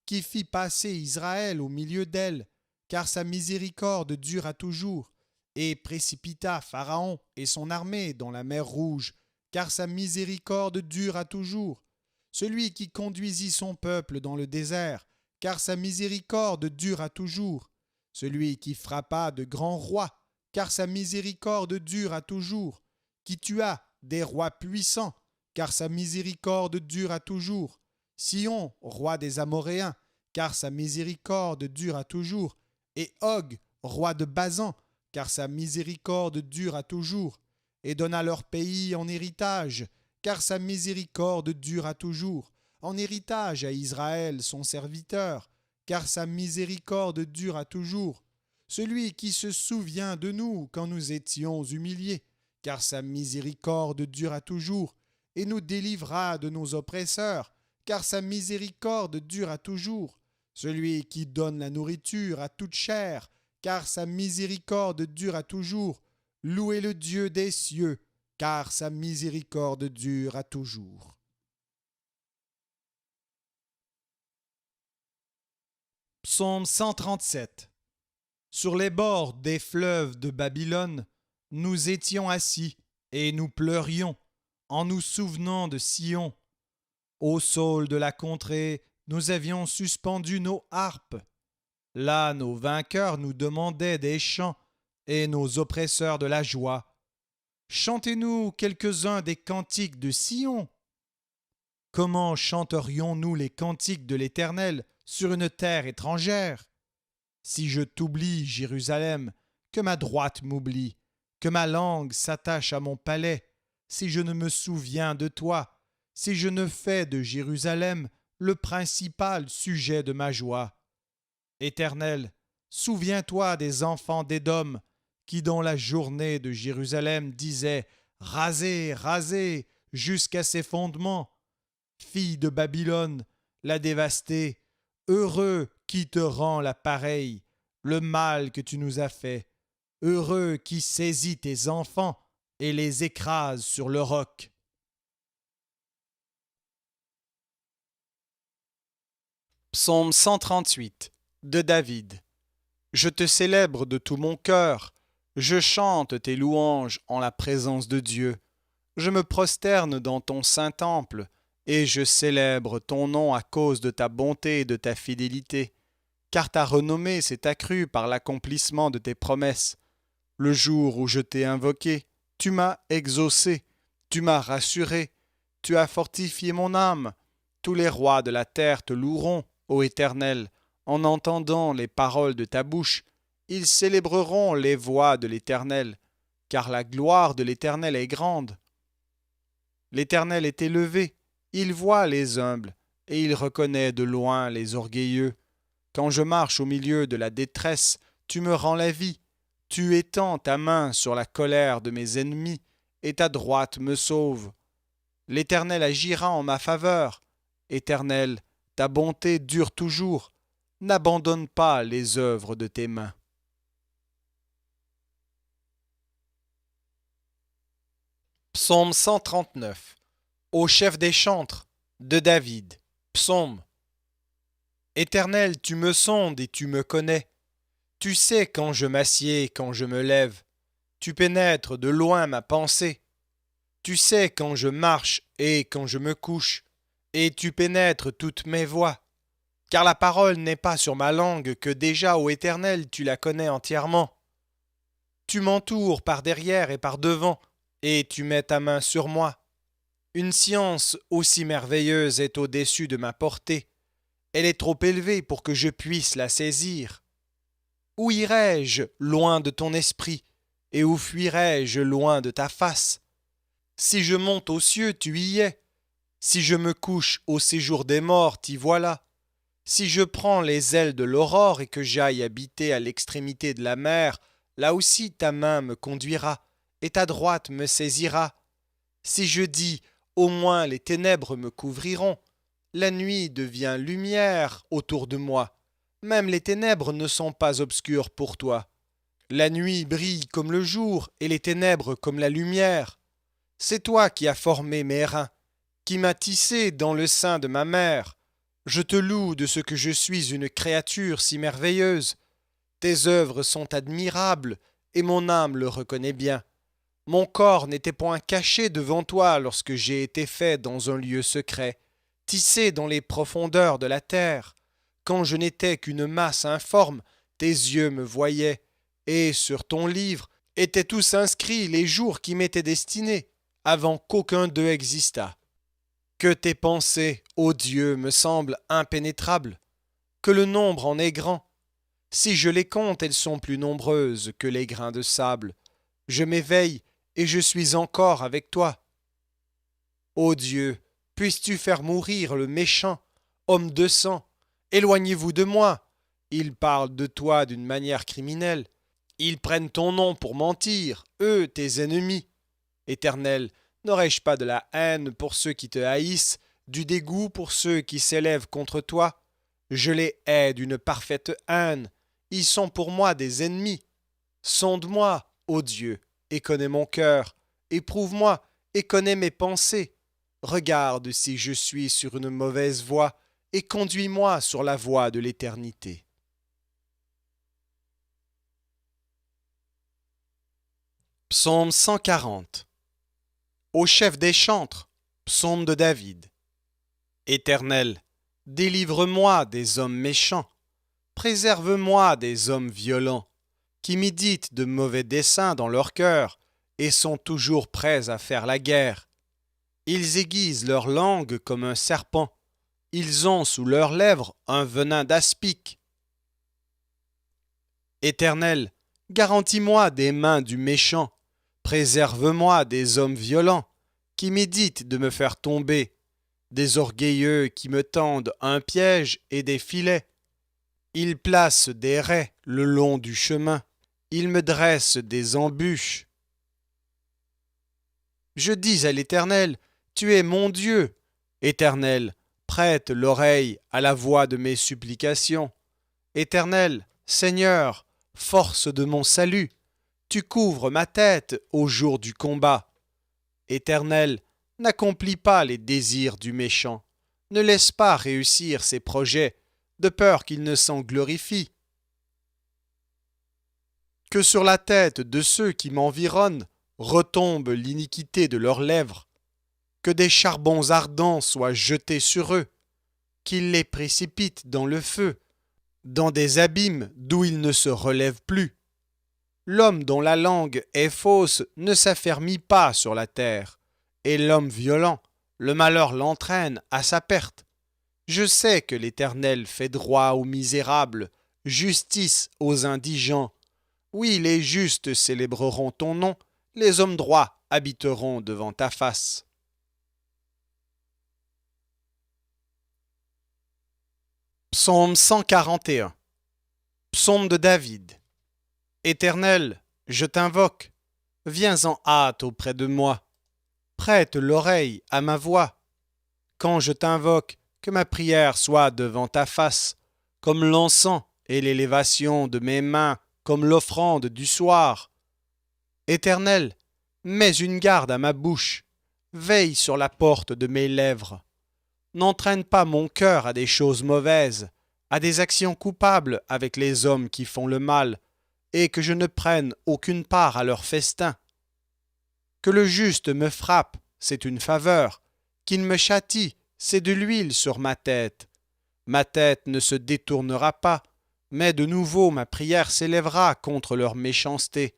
qui fit passer Israël au milieu d'elle, car sa miséricorde dure à toujours, et précipita Pharaon et son armée dans la mer Rouge, car sa miséricorde dure à toujours. Celui qui conduisit son peuple dans le désert, car sa miséricorde dure à toujours. Celui qui frappa de grands rois, car sa miséricorde dure à toujours. Qui tua des rois puissants, car sa miséricorde dure à toujours. Sion, roi des Amoréens, car sa miséricorde dure à toujours. Et Og, roi de Basan, car sa miséricorde dure à toujours. Et donna leur pays en héritage, car sa miséricorde dure à toujours, en héritage à Israël son serviteur, car sa miséricorde dure à toujours. Celui qui se souvient de nous quand nous étions humiliés, car sa miséricorde dure à toujours, et nous délivra de nos oppresseurs, car sa miséricorde dure à toujours. Celui qui donne la nourriture à toute chair, car sa miséricorde dure à toujours. Louez le Dieu des cieux, car sa miséricorde dure à toujours. Psaume 137. Sur les bords des fleuves de Babylone, nous étions assis et nous pleurions en nous souvenant de Sion. Au saule de la contrée, nous avions suspendu nos harpes. Là, nos vainqueurs nous demandaient des chants et nos oppresseurs de la joie. Chantez-nous quelques-uns des cantiques de Sion. Comment chanterions-nous les cantiques de l'Éternel sur une terre étrangère? Si je t'oublie, Jérusalem, que ma droite m'oublie, que ma langue s'attache à mon palais, si je ne me souviens de toi, si je ne fais de Jérusalem le principal sujet de ma joie. Éternel, souviens-toi des enfants d'Édom, qui dans la journée de Jérusalem disaient « Rasez, rasez, jusqu'à ses fondements ». Fille de Babylone, la dévastée, heureux qui te rend la pareille, le mal que tu nous as fait, heureux qui saisit tes enfants et les écrase sur le roc. Psaume 138 de David. Je te célèbre de tout mon cœur, je chante tes louanges en la présence de Dieu. Je me prosterne dans ton saint temple, et je célèbre ton nom à cause de ta bonté et de ta fidélité, car ta renommée s'est accrue par l'accomplissement de tes promesses. Le jour où je t'ai invoqué, tu m'as exaucé, tu m'as rassuré, tu as fortifié mon âme. Tous les rois de la terre te loueront, ô Éternel, en entendant les paroles de ta bouche. Ils célébreront les voies de l'Éternel, car la gloire de l'Éternel est grande. L'Éternel est élevé, il voit les humbles, et il reconnaît de loin les orgueilleux. Quand je marche au milieu de la détresse, tu me rends la vie. Tu étends ta main sur la colère de mes ennemis, et ta droite me sauve. L'Éternel agira en ma faveur. Éternel, ta bonté dure toujours. N'abandonne pas les œuvres de tes mains. Psaume 139. Au chef des chantres, de David. Psaume. Éternel, tu me sondes et tu me connais. Tu sais quand je m'assieds, quand je me lève. Tu pénètres de loin ma pensée. Tu sais quand je marche et quand je me couche. Et tu pénètres toutes mes voies. Car la parole n'est pas sur ma langue que déjà, ô Éternel, tu la connais entièrement. Tu m'entoures par derrière et par devant, et tu mets ta main sur moi. Une science aussi merveilleuse est au-dessus de ma portée. Elle est trop élevée pour que je puisse la saisir. Où irai-je loin de ton esprit, et où fuirai-je loin de ta face? Si je monte aux cieux, tu y es. Si je me couche au séjour des morts, t'y voilà. Si je prends les ailes de l'aurore et que j'aille habiter à l'extrémité de la mer, là aussi ta main me conduira, et ta droite me saisira. Si je dis, au moins les ténèbres me couvriront, la nuit devient lumière autour de moi. Même les ténèbres ne sont pas obscures pour toi. La nuit brille comme le jour et les ténèbres comme la lumière. C'est toi qui as formé mes reins, qui m'as tissé dans le sein de ma mère. Je te loue de ce que je suis une créature si merveilleuse. Tes œuvres sont admirables, et mon âme le reconnaît bien. Mon corps n'était point caché devant toi lorsque j'ai été fait dans un lieu secret, tissé dans les profondeurs de la terre. Quand je n'étais qu'une masse informe, tes yeux me voyaient, et sur ton livre étaient tous inscrits les jours qui m'étaient destinés, avant qu'aucun d'eux existât. Que tes pensées, ô Dieu, me semblent impénétrables, que le nombre en est grand. Si je les compte, elles sont plus nombreuses que les grains de sable. Je m'éveille, et je suis encore avec toi. Ô Dieu, puisses-tu faire mourir le méchant, homme de sang? Éloignez-vous de moi. Ils parlent de toi d'une manière criminelle. Ils prennent ton nom pour mentir, eux, tes ennemis. Éternel, n'aurais-je pas de la haine pour ceux qui te haïssent, du dégoût pour ceux qui s'élèvent contre toi? Je les hais d'une parfaite haine. Ils sont pour moi des ennemis. Sonde-moi, ô Dieu, et connais mon cœur. Éprouve-moi et connais mes pensées. Regarde si je suis sur une mauvaise voie, et conduis-moi sur la voie de l'éternité. Psaume 140. Au chef des chantres, psaume de David. Éternel, délivre-moi des hommes méchants, préserve-moi des hommes violents, qui méditent de mauvais desseins dans leur cœur et sont toujours prêts à faire la guerre. Ils aiguisent leur langue comme un serpent, ils ont sous leurs lèvres un venin d'aspic. Éternel, garantis-moi des mains du méchant, préserve-moi des hommes violents, qui méditent de me faire tomber, des orgueilleux qui me tendent un piège et des filets. Ils placent des raies le long du chemin, ils me dressent des embûches. Je dis à l'Éternel, tu es mon Dieu. Éternel, prête l'oreille à la voix de mes supplications. Éternel, Seigneur, force de mon salut, tu couvres ma tête au jour du combat. Éternel, n'accomplis pas les désirs du méchant, ne laisse pas réussir ses projets, de peur qu'il ne s'en glorifie. Que sur la tête de ceux qui m'environnent retombe l'iniquité de leurs lèvres, que des charbons ardents soient jetés sur eux, qu'ils les précipitent dans le feu, dans des abîmes d'où ils ne se relèvent plus. L'homme dont la langue est fausse ne s'affermit pas sur la terre, et l'homme violent, le malheur l'entraîne à sa perte. Je sais que l'Éternel fait droit aux misérables, justice aux indigents. Oui, les justes célébreront ton nom, les hommes droits habiteront devant ta face. Psaume 141. Psaume de David. Éternel, je t'invoque, viens en hâte auprès de moi. Prête l'oreille à ma voix. Quand je t'invoque, que ma prière soit devant ta face, comme l'encens et l'élévation de mes mains, comme l'offrande du soir. Éternel, mets une garde à ma bouche, veille sur la porte de mes lèvres. N'entraîne pas mon cœur à des choses mauvaises, à des actions coupables avec les hommes qui font le mal, et que je ne prenne aucune part à leur festin. Que le juste me frappe, c'est une faveur, qu'il me châtie, c'est de l'huile sur ma tête. Ma tête ne se détournera pas, mais de nouveau ma prière s'élèvera contre leur méchanceté.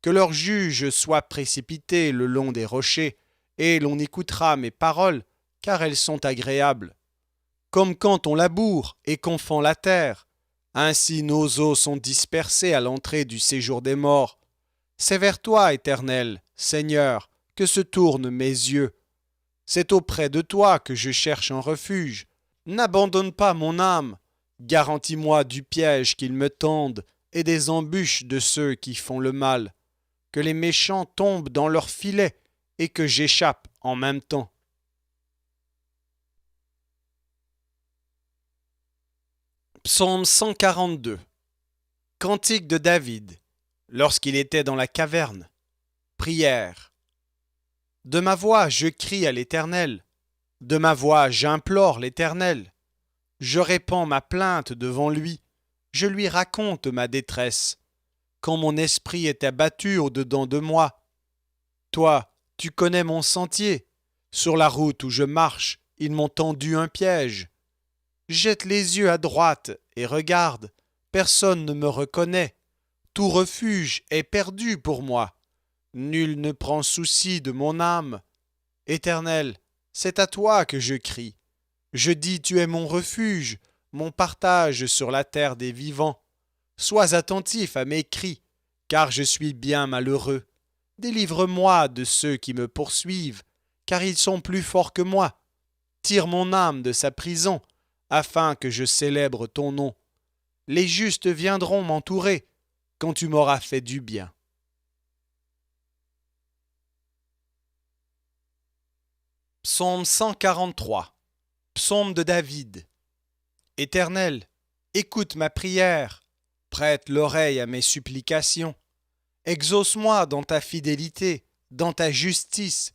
Que leur juge soit précipité le long des rochers, et l'on écoutera mes paroles, car elles sont agréables. Comme quand on laboure et qu'on fend la terre, ainsi nos os sont dispersés à l'entrée du séjour des morts. C'est vers toi, Éternel, Seigneur, que se tournent mes yeux. C'est auprès de toi que je cherche un refuge. N'abandonne pas mon âme. Garantis-moi du piège qu'ils me tendent et des embûches de ceux qui font le mal. Que les méchants tombent dans leur filet et que j'échappe en même temps. Psaume 142. Cantique de David, lorsqu'il était dans la caverne. Prière. De ma voix je crie à l'Éternel. De ma voix j'implore l'Éternel. Je répands ma plainte devant lui. Je lui raconte ma détresse. Quand mon esprit est abattu au-dedans de moi. Toi, tu connais mon sentier. Sur la route où je marche, ils m'ont tendu un piège. Jette les yeux à droite et regarde. Personne ne me reconnaît. Tout refuge est perdu pour moi. Nul ne prend souci de mon âme. Éternel, c'est à toi que je crie. Je dis, tu es mon refuge, mon partage sur la terre des vivants. Sois attentif à mes cris, car je suis bien malheureux. Délivre-moi de ceux qui me poursuivent, car ils sont plus forts que moi. Tire mon âme de sa prison, afin que je célèbre ton nom. Les justes viendront m'entourer, quand tu m'auras fait du bien. Psaume 143. Psaume de David. Éternel, écoute ma prière, prête l'oreille à mes supplications. Exauce-moi dans ta fidélité, dans ta justice.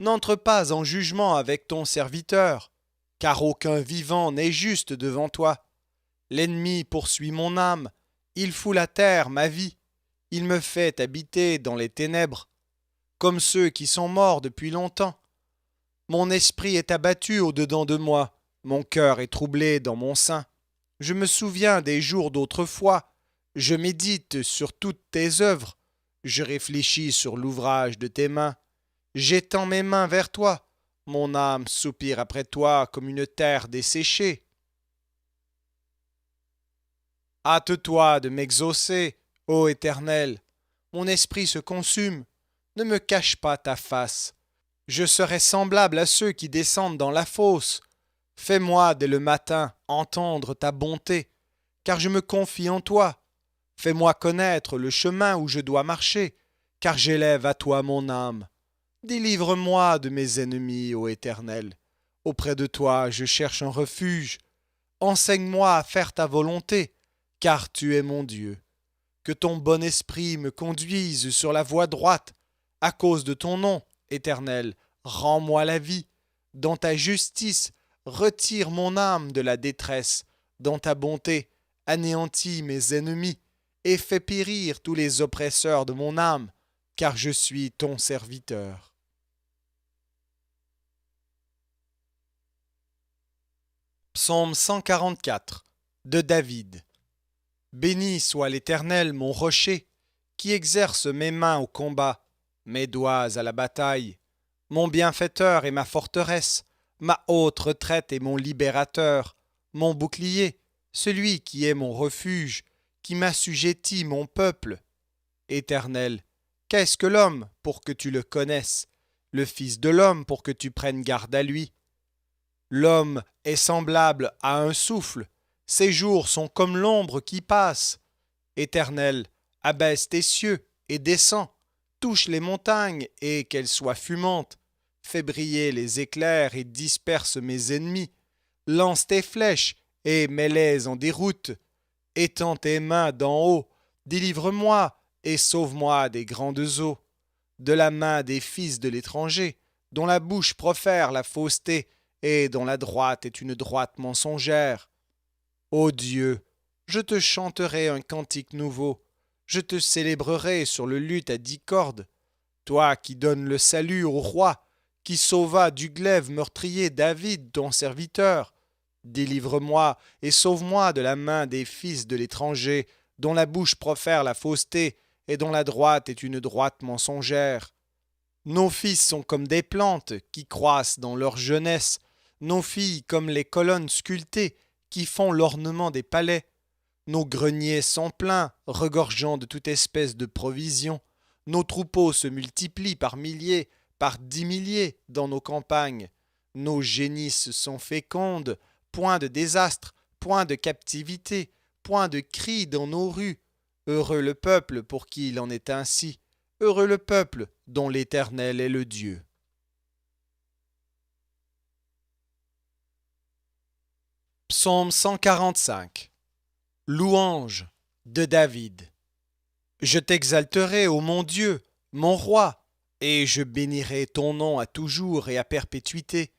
N'entre pas en jugement avec ton serviteur, car aucun vivant n'est juste devant toi. L'ennemi poursuit mon âme, il fout la terre, ma vie. Il me fait habiter dans les ténèbres, comme ceux qui sont morts depuis longtemps. Mon esprit est abattu au-dedans de moi, mon cœur est troublé dans mon sein. Je me souviens des jours d'autrefois, je médite sur toutes tes œuvres, je réfléchis sur l'ouvrage de tes mains. J'étends mes mains vers toi, mon âme soupire après toi comme une terre desséchée. Hâte-toi de m'exaucer, ô Éternel. Mon esprit se consume. Ne me cache pas ta face. Je serai semblable à ceux qui descendent dans la fosse. Fais-moi dès le matin entendre ta bonté, car je me confie en toi. Fais-moi connaître le chemin où je dois marcher, car j'élève à toi mon âme. Délivre-moi de mes ennemis, ô Éternel. Auprès de toi je cherche un refuge. Enseigne-moi à faire ta volonté, car tu es mon Dieu. Que ton bon esprit me conduise sur la voie droite, à cause de ton nom, Éternel, rends-moi la vie. Dans ta justice, retire mon âme de la détresse. Dans ta bonté, anéantis mes ennemis, et fais périr tous les oppresseurs de mon âme, car je suis ton serviteur. Psaume 144 de David. Béni soit l'Éternel, mon rocher, qui exerce mes mains au combat, mes doigts à la bataille. Mon bienfaiteur et ma forteresse, ma haute retraite et mon libérateur, mon bouclier, celui qui est mon refuge, qui m'assujettit mon peuple. Éternel, qu'est-ce que l'homme pour que tu le connaisses, le Fils de l'homme pour que tu prennes garde à lui? L'homme est semblable à un souffle, ses jours sont comme l'ombre qui passe. Éternel, abaisse tes cieux et descends, touche les montagnes et qu'elles soient fumantes. Fais briller les éclairs et disperse mes ennemis. Lance tes flèches et mets-les en déroute. Étends tes mains d'en haut, délivre-moi et sauve-moi des grandes eaux. De la main des fils de l'étranger, dont la bouche profère la fausseté et dont la droite est une droite mensongère. Ô Dieu, je te chanterai un cantique nouveau, je te célébrerai sur le luth à 10 cordes, toi qui donnes le salut au roi, qui sauva du glaive meurtrier David, ton serviteur. Délivre-moi et sauve-moi de la main des fils de l'étranger, dont la bouche profère la fausseté, et dont la droite est une droite mensongère. Nos fils sont comme des plantes qui croissent dans leur jeunesse, nos filles comme les colonnes sculptées qui font l'ornement des palais. Nos greniers sont pleins, regorgeant de toute espèce de provisions. Nos troupeaux se multiplient par milliers, par 10 milliers dans nos campagnes. Nos génisses sont fécondes, point de désastre, point de captivité, point de cris dans nos rues. Heureux le peuple pour qui il en est ainsi. Heureux le peuple dont l'Éternel est le Dieu. Psaume 145. Louange de David. Je t'exalterai, ô mon Dieu, mon roi, et je bénirai ton nom à toujours et à perpétuité.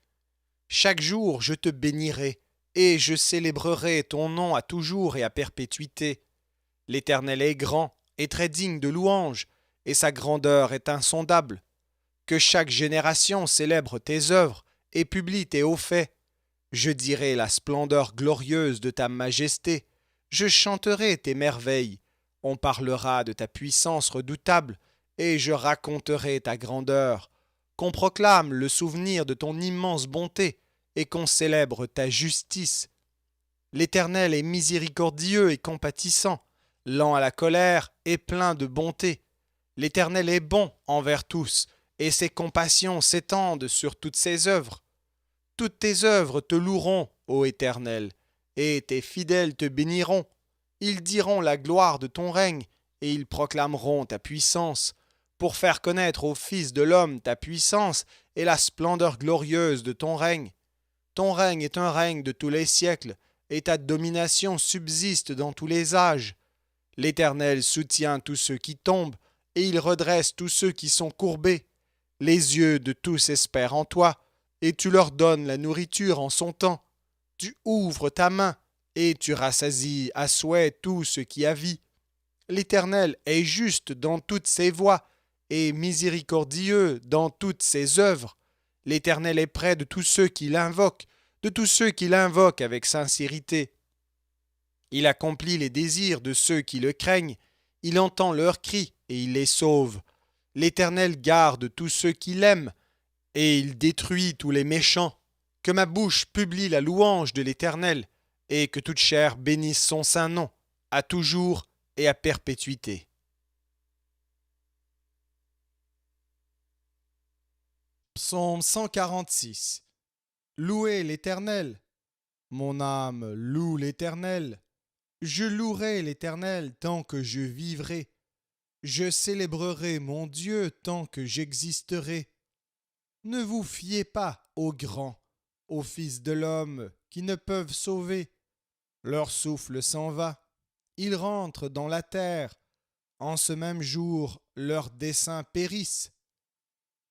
Chaque jour je te bénirai, et je célébrerai ton nom à toujours et à perpétuité. L'Éternel est grand et très digne de louange, et sa grandeur est insondable. Que chaque génération célèbre tes œuvres et publie tes hauts faits. Je dirai la splendeur glorieuse de ta majesté, je chanterai tes merveilles, on parlera de ta puissance redoutable, et je raconterai ta grandeur, qu'on proclame le souvenir de ton immense bonté, et qu'on célèbre ta justice. L'Éternel est miséricordieux et compatissant, lent à la colère et plein de bonté. L'Éternel est bon envers tous, et ses compassions s'étendent sur toutes ses œuvres. Toutes tes œuvres te loueront, ô Éternel, et tes fidèles te béniront. Ils diront la gloire de ton règne, et ils proclameront ta puissance, pour faire connaître aux fils de l'homme ta puissance et la splendeur glorieuse de ton règne. Ton règne est un règne de tous les siècles, et ta domination subsiste dans tous les âges. L'Éternel soutient tous ceux qui tombent, et il redresse tous ceux qui sont courbés. Les yeux de tous espèrent en toi, et tu leur donnes la nourriture en son temps. Tu ouvres ta main, et tu rassasies à souhait tout ce qui a vie. L'Éternel est juste dans toutes ses voies, et miséricordieux dans toutes ses œuvres. L'Éternel est près de tous ceux qui l'invoquent, de tous ceux qui l'invoquent avec sincérité. Il accomplit les désirs de ceux qui le craignent, il entend leurs cris et il les sauve. L'Éternel garde tous ceux qui l'aiment, et il détruit tous les méchants. Que ma bouche publie la louange de l'Éternel, et que toute chair bénisse son saint nom, à toujours et à perpétuité. Psaume 146. Louez l'Éternel. Mon âme loue l'Éternel. Je louerai l'Éternel tant que je vivrai. Je célébrerai mon Dieu tant que j'existerai. Ne vous fiez pas aux grands, aux fils de l'homme qui ne peuvent sauver. Leur souffle s'en va, ils rentrent dans la terre. En ce même jour, leurs desseins périssent.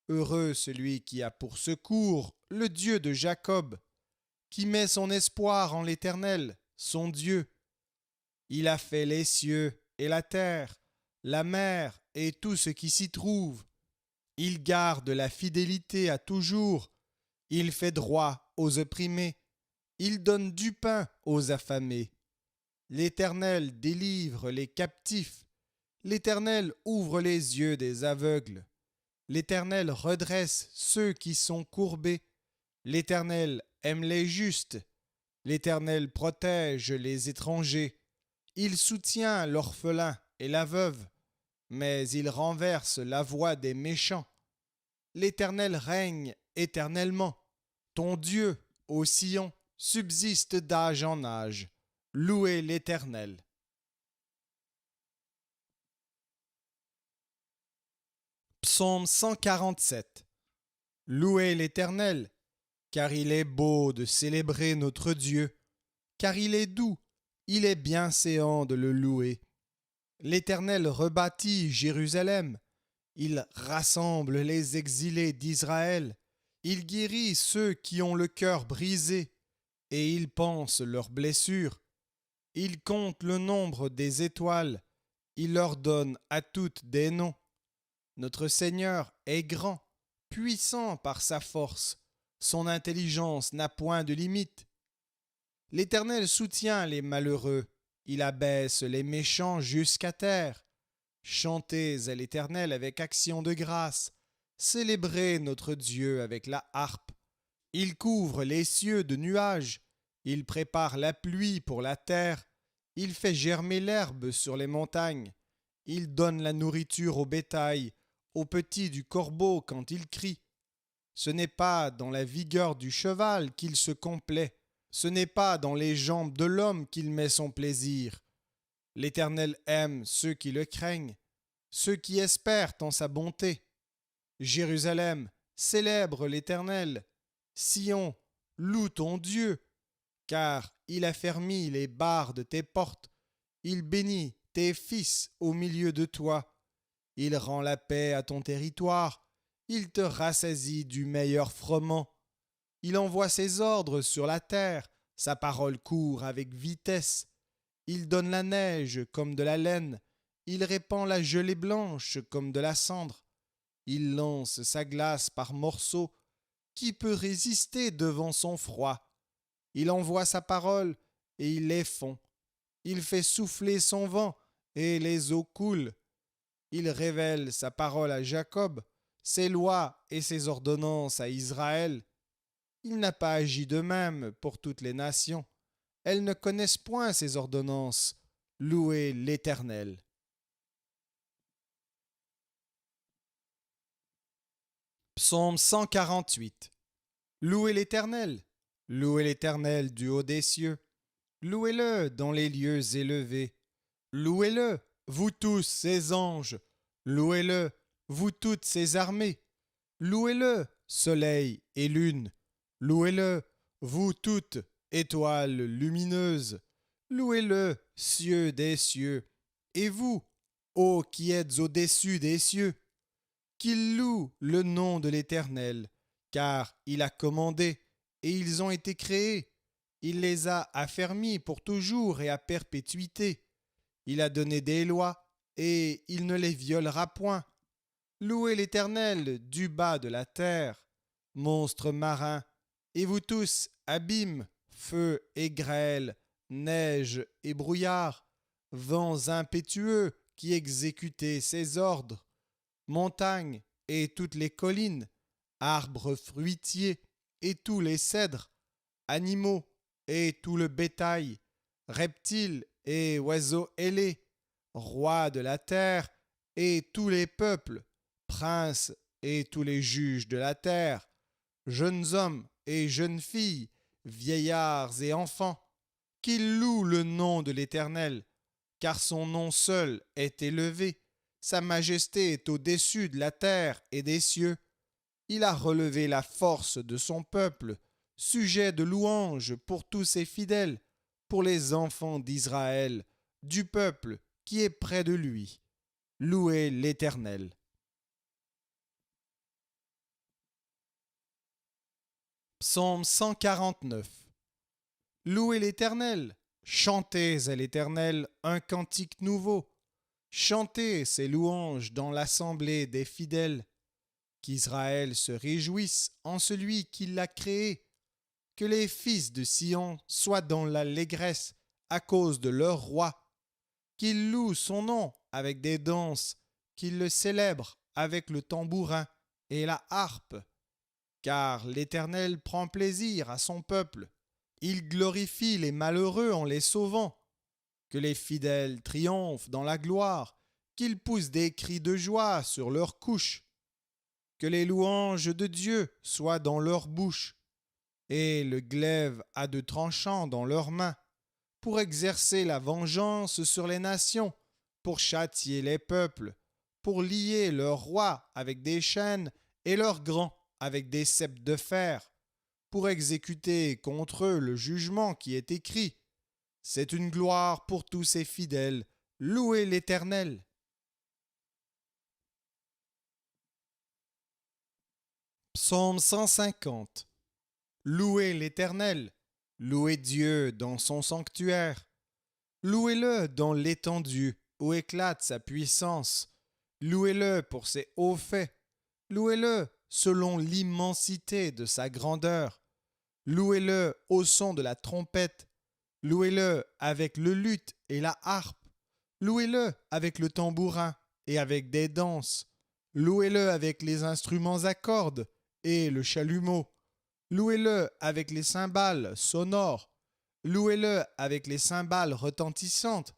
Heureux celui qui a pour secours le Dieu de Jacob, qui met son espoir en l'Éternel, son Dieu. Il a fait les cieux et la terre, la mer et tout ce qui s'y trouve. Il garde la fidélité à toujours. Il fait droit aux opprimés. Il donne du pain aux affamés. L'Éternel délivre les captifs. L'Éternel ouvre les yeux des aveugles. L'Éternel redresse ceux qui sont courbés. L'Éternel aime les justes. L'Éternel protège les étrangers. Il soutient l'orphelin et la veuve, mais il renverse la voix des méchants. L'Éternel règne éternellement. Ton Dieu, ô Sion, subsiste d'âge en âge. Louez l'Éternel. Psaume 147. Louez l'Éternel, car il est beau de célébrer notre Dieu, car il est doux, il est bienséant de le louer. L'Éternel rebâtit Jérusalem, il rassemble les exilés d'Israël, Il guérit ceux qui ont le cœur brisé, et il pense leurs blessures. Il compte le nombre des étoiles, il leur donne à toutes des noms. Notre Seigneur est grand, puissant par sa force, son intelligence n'a point de limite. L'Éternel soutient les malheureux, il abaisse les méchants jusqu'à terre. Chantez à l'Éternel avec action de grâce, célébrez notre Dieu avec la harpe. Il couvre les cieux de nuages, il prépare la pluie pour la terre, il fait germer l'herbe sur les montagnes, il donne la nourriture au bétail, aux petits du corbeau quand il crie. Ce n'est pas dans la vigueur du cheval qu'il se complaît, ce n'est pas dans les jambes de l'homme qu'il met son plaisir. L'Éternel aime ceux qui le craignent, ceux qui espèrent en sa bonté. Jérusalem, célèbre l'Éternel. Sion, loue ton Dieu, car il a fermi les barres de tes portes, il bénit tes fils au milieu de toi, il rend la paix à ton territoire, il te rassasie du meilleur froment. Il envoie ses ordres sur la terre, sa parole court avec vitesse. Il donne la neige comme de la laine, il répand la gelée blanche comme de la cendre. Il lance sa glace par morceaux. Qui peut résister devant son froid? Il envoie sa parole et il les fond. Il fait souffler son vent et les eaux coulent. Il révèle sa parole à Jacob, ses lois et ses ordonnances à Israël. Il n'a pas agi de même pour toutes les nations. Elles ne connaissent point ses ordonnances. Louez l'Éternel. Psaume 148. Louez l'Éternel du haut des cieux. Louez-le dans les lieux élevés. Louez-le, vous tous ses anges. Louez-le, vous toutes ses armées. Louez-le, soleil et lune. Louez-le, vous toutes étoiles lumineuses. Louez-le, cieux des cieux. Et vous, ô qui êtes au-dessus des cieux, qu'ils louent le nom de l'Éternel, car il a commandé, et ils ont été créés. Il les a affermis pour toujours et à perpétuité. Il a donné des lois, et il ne les violera point. Louez l'Éternel du bas de la terre, monstres marins, et vous tous, abîmes, feu et grêle, neige et brouillard, vents impétueux qui exécutez ses ordres, montagnes et toutes les collines, arbres fruitiers et tous les cèdres, animaux et tout le bétail, reptiles et oiseaux ailés, rois de la terre et tous les peuples, princes et tous les juges de la terre, jeunes hommes et jeunes filles, vieillards et enfants, qu'ils louent le nom de l'Éternel, car son nom seul est élevé, sa majesté est au-dessus de la terre et des cieux. Il a relevé la force de son peuple, sujet de louange pour tous ses fidèles, pour les enfants d'Israël, du peuple qui est près de lui. Louez l'Éternel. Psaume 149. Louez l'Éternel, chantez à l'Éternel un cantique nouveau, chantez ses louanges dans l'assemblée des fidèles, qu'Israël se réjouisse en celui qui l'a créé, que les fils de Sion soient dans l'allégresse à cause de leur roi, qu'ils louent son nom avec des danses, qu'ils le célèbrent avec le tambourin et la harpe, car l'Éternel prend plaisir à son peuple. Il glorifie les malheureux en les sauvant. Que les fidèles triomphent dans la gloire, qu'ils poussent des cris de joie sur leurs couches. Que les louanges de Dieu soient dans leur bouche, et le glaive à deux tranchants dans leurs mains, pour exercer la vengeance sur les nations, pour châtier les peuples, pour lier leurs rois avec des chaînes et leurs grands avec des ceps de fer, pour exécuter contre eux le jugement qui est écrit. C'est une gloire pour tous ses fidèles. Louez l'Éternel. Psaume 150. Louez l'Éternel, louez Dieu dans son sanctuaire. Louez-le dans l'étendue où éclate sa puissance. Louez-le pour ses hauts faits. Louez-le selon l'immensité de sa grandeur. Louez-le au son de la trompette. Louez-le avec le luth et la harpe. Louez-le avec le tambourin et avec des danses. Louez-le avec les instruments à cordes et le chalumeau. Louez-le avec les cymbales sonores. Louez-le avec les cymbales retentissantes.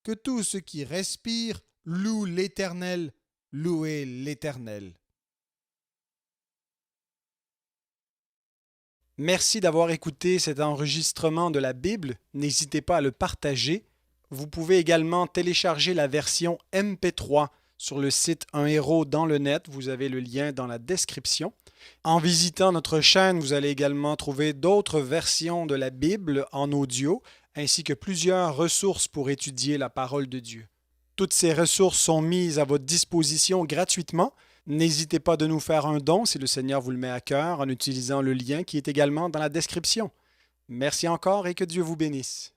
Que tout ce qui respire loue l'Éternel. Louez l'Éternel. Merci d'avoir écouté cet enregistrement de la Bible. N'hésitez pas à le partager. Vous pouvez également télécharger la version MP3 sur le site Un héros dans le net. Vous avez le lien dans la description. En visitant notre chaîne, vous allez également trouver d'autres versions de la Bible en audio, ainsi que plusieurs ressources pour étudier la parole de Dieu. Toutes ces ressources sont mises à votre disposition gratuitement. N'hésitez pas de nous faire un don si le Seigneur vous le met à cœur en utilisant le lien qui est également dans la description. Merci encore et que Dieu vous bénisse.